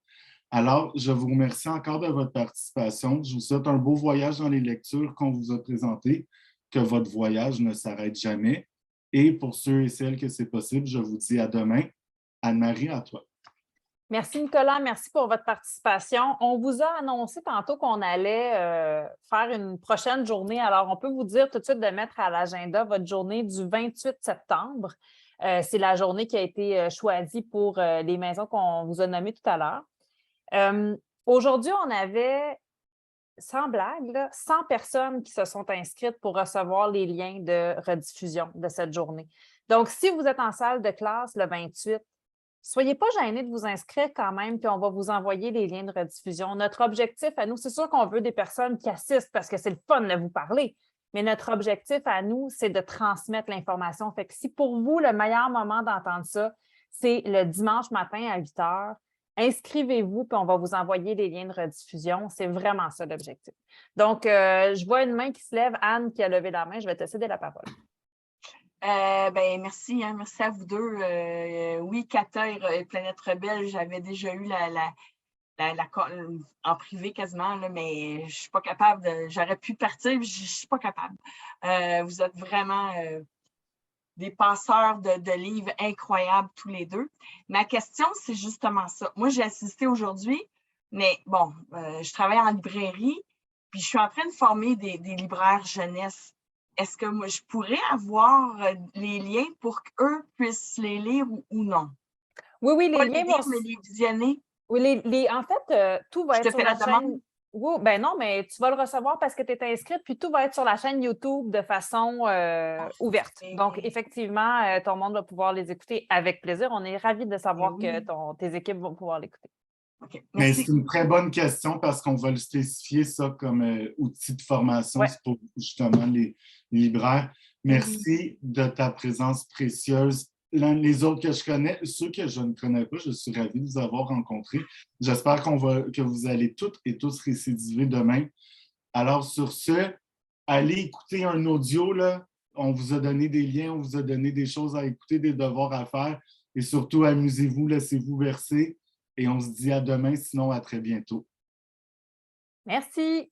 Alors, je vous remercie encore de votre participation. Je vous souhaite un beau voyage dans les lectures qu'on vous a présentées, que votre voyage ne s'arrête jamais. Et pour ceux et celles que c'est possible, je vous dis à demain. Anne-Marie, à toi. Merci Nicolas, merci pour votre participation. On vous a annoncé tantôt qu'on allait faire une prochaine journée. Alors, on peut vous dire tout de suite de mettre à l'agenda votre journée du 28 septembre. C'est la journée qui a été choisie pour les maisons qu'on vous a nommées tout à l'heure. Aujourd'hui, on avait, sans blague, là, 100 personnes qui se sont inscrites pour recevoir les liens de rediffusion de cette journée. Donc, si vous êtes en salle de classe le 28, soyez pas gênés de vous inscrire quand même, puis on va vous envoyer les liens de rediffusion. Notre objectif à nous, c'est sûr qu'on veut des personnes qui assistent parce que c'est le fun de vous parler, mais notre objectif à nous, c'est de transmettre l'information. Fait que si pour vous, le meilleur moment d'entendre ça, c'est le dimanche matin à 8 heures, inscrivez-vous, puis on va vous envoyer les liens de rediffusion. C'est vraiment ça l'objectif. Donc, je vois une main qui se lève. Anne qui a levé la main. Je vais te céder la parole. Merci, hein, merci à vous deux. Oui, Kata et Planète Rebelle, j'avais déjà eu en privé quasiment, là, mais je suis pas capable j'aurais pu partir, mais je suis pas capable. Vous êtes vraiment des passeurs de livres incroyables tous les deux. Ma question, c'est justement ça. Moi, j'ai assisté aujourd'hui, mais bon, je travaille en librairie, puis je suis en train de former des libraires jeunesse. Est-ce que moi, je pourrais avoir les liens pour qu'eux puissent les lire ou non? Oui, Pas les liens lire, vont... mais les visionner. Oui, en fait, tout va Je être te sur fais la la demande? chaîne. Oui, ben non, mais tu vas le recevoir parce que tu es inscrite, puis tout va être sur la chaîne YouTube de façon ouverte. Donc, effectivement, ton monde va pouvoir les écouter avec plaisir. On est ravis de savoir que tes équipes vont pouvoir l'écouter. Okay, mais c'est une très bonne question parce qu'on va le spécifier ça comme outil de formation pour justement les libraires. Merci de ta présence précieuse. Les autres que je connais, ceux que je ne connais pas, je suis ravi de vous avoir rencontrés. J'espère que vous allez toutes et tous récidiver demain. Alors, sur ce, allez écouter un audio, là. On vous a donné des liens, on vous a donné des choses à écouter, des devoirs à faire. Et surtout, amusez-vous, laissez-vous verser. Et on se dit à demain, sinon à très bientôt. Merci.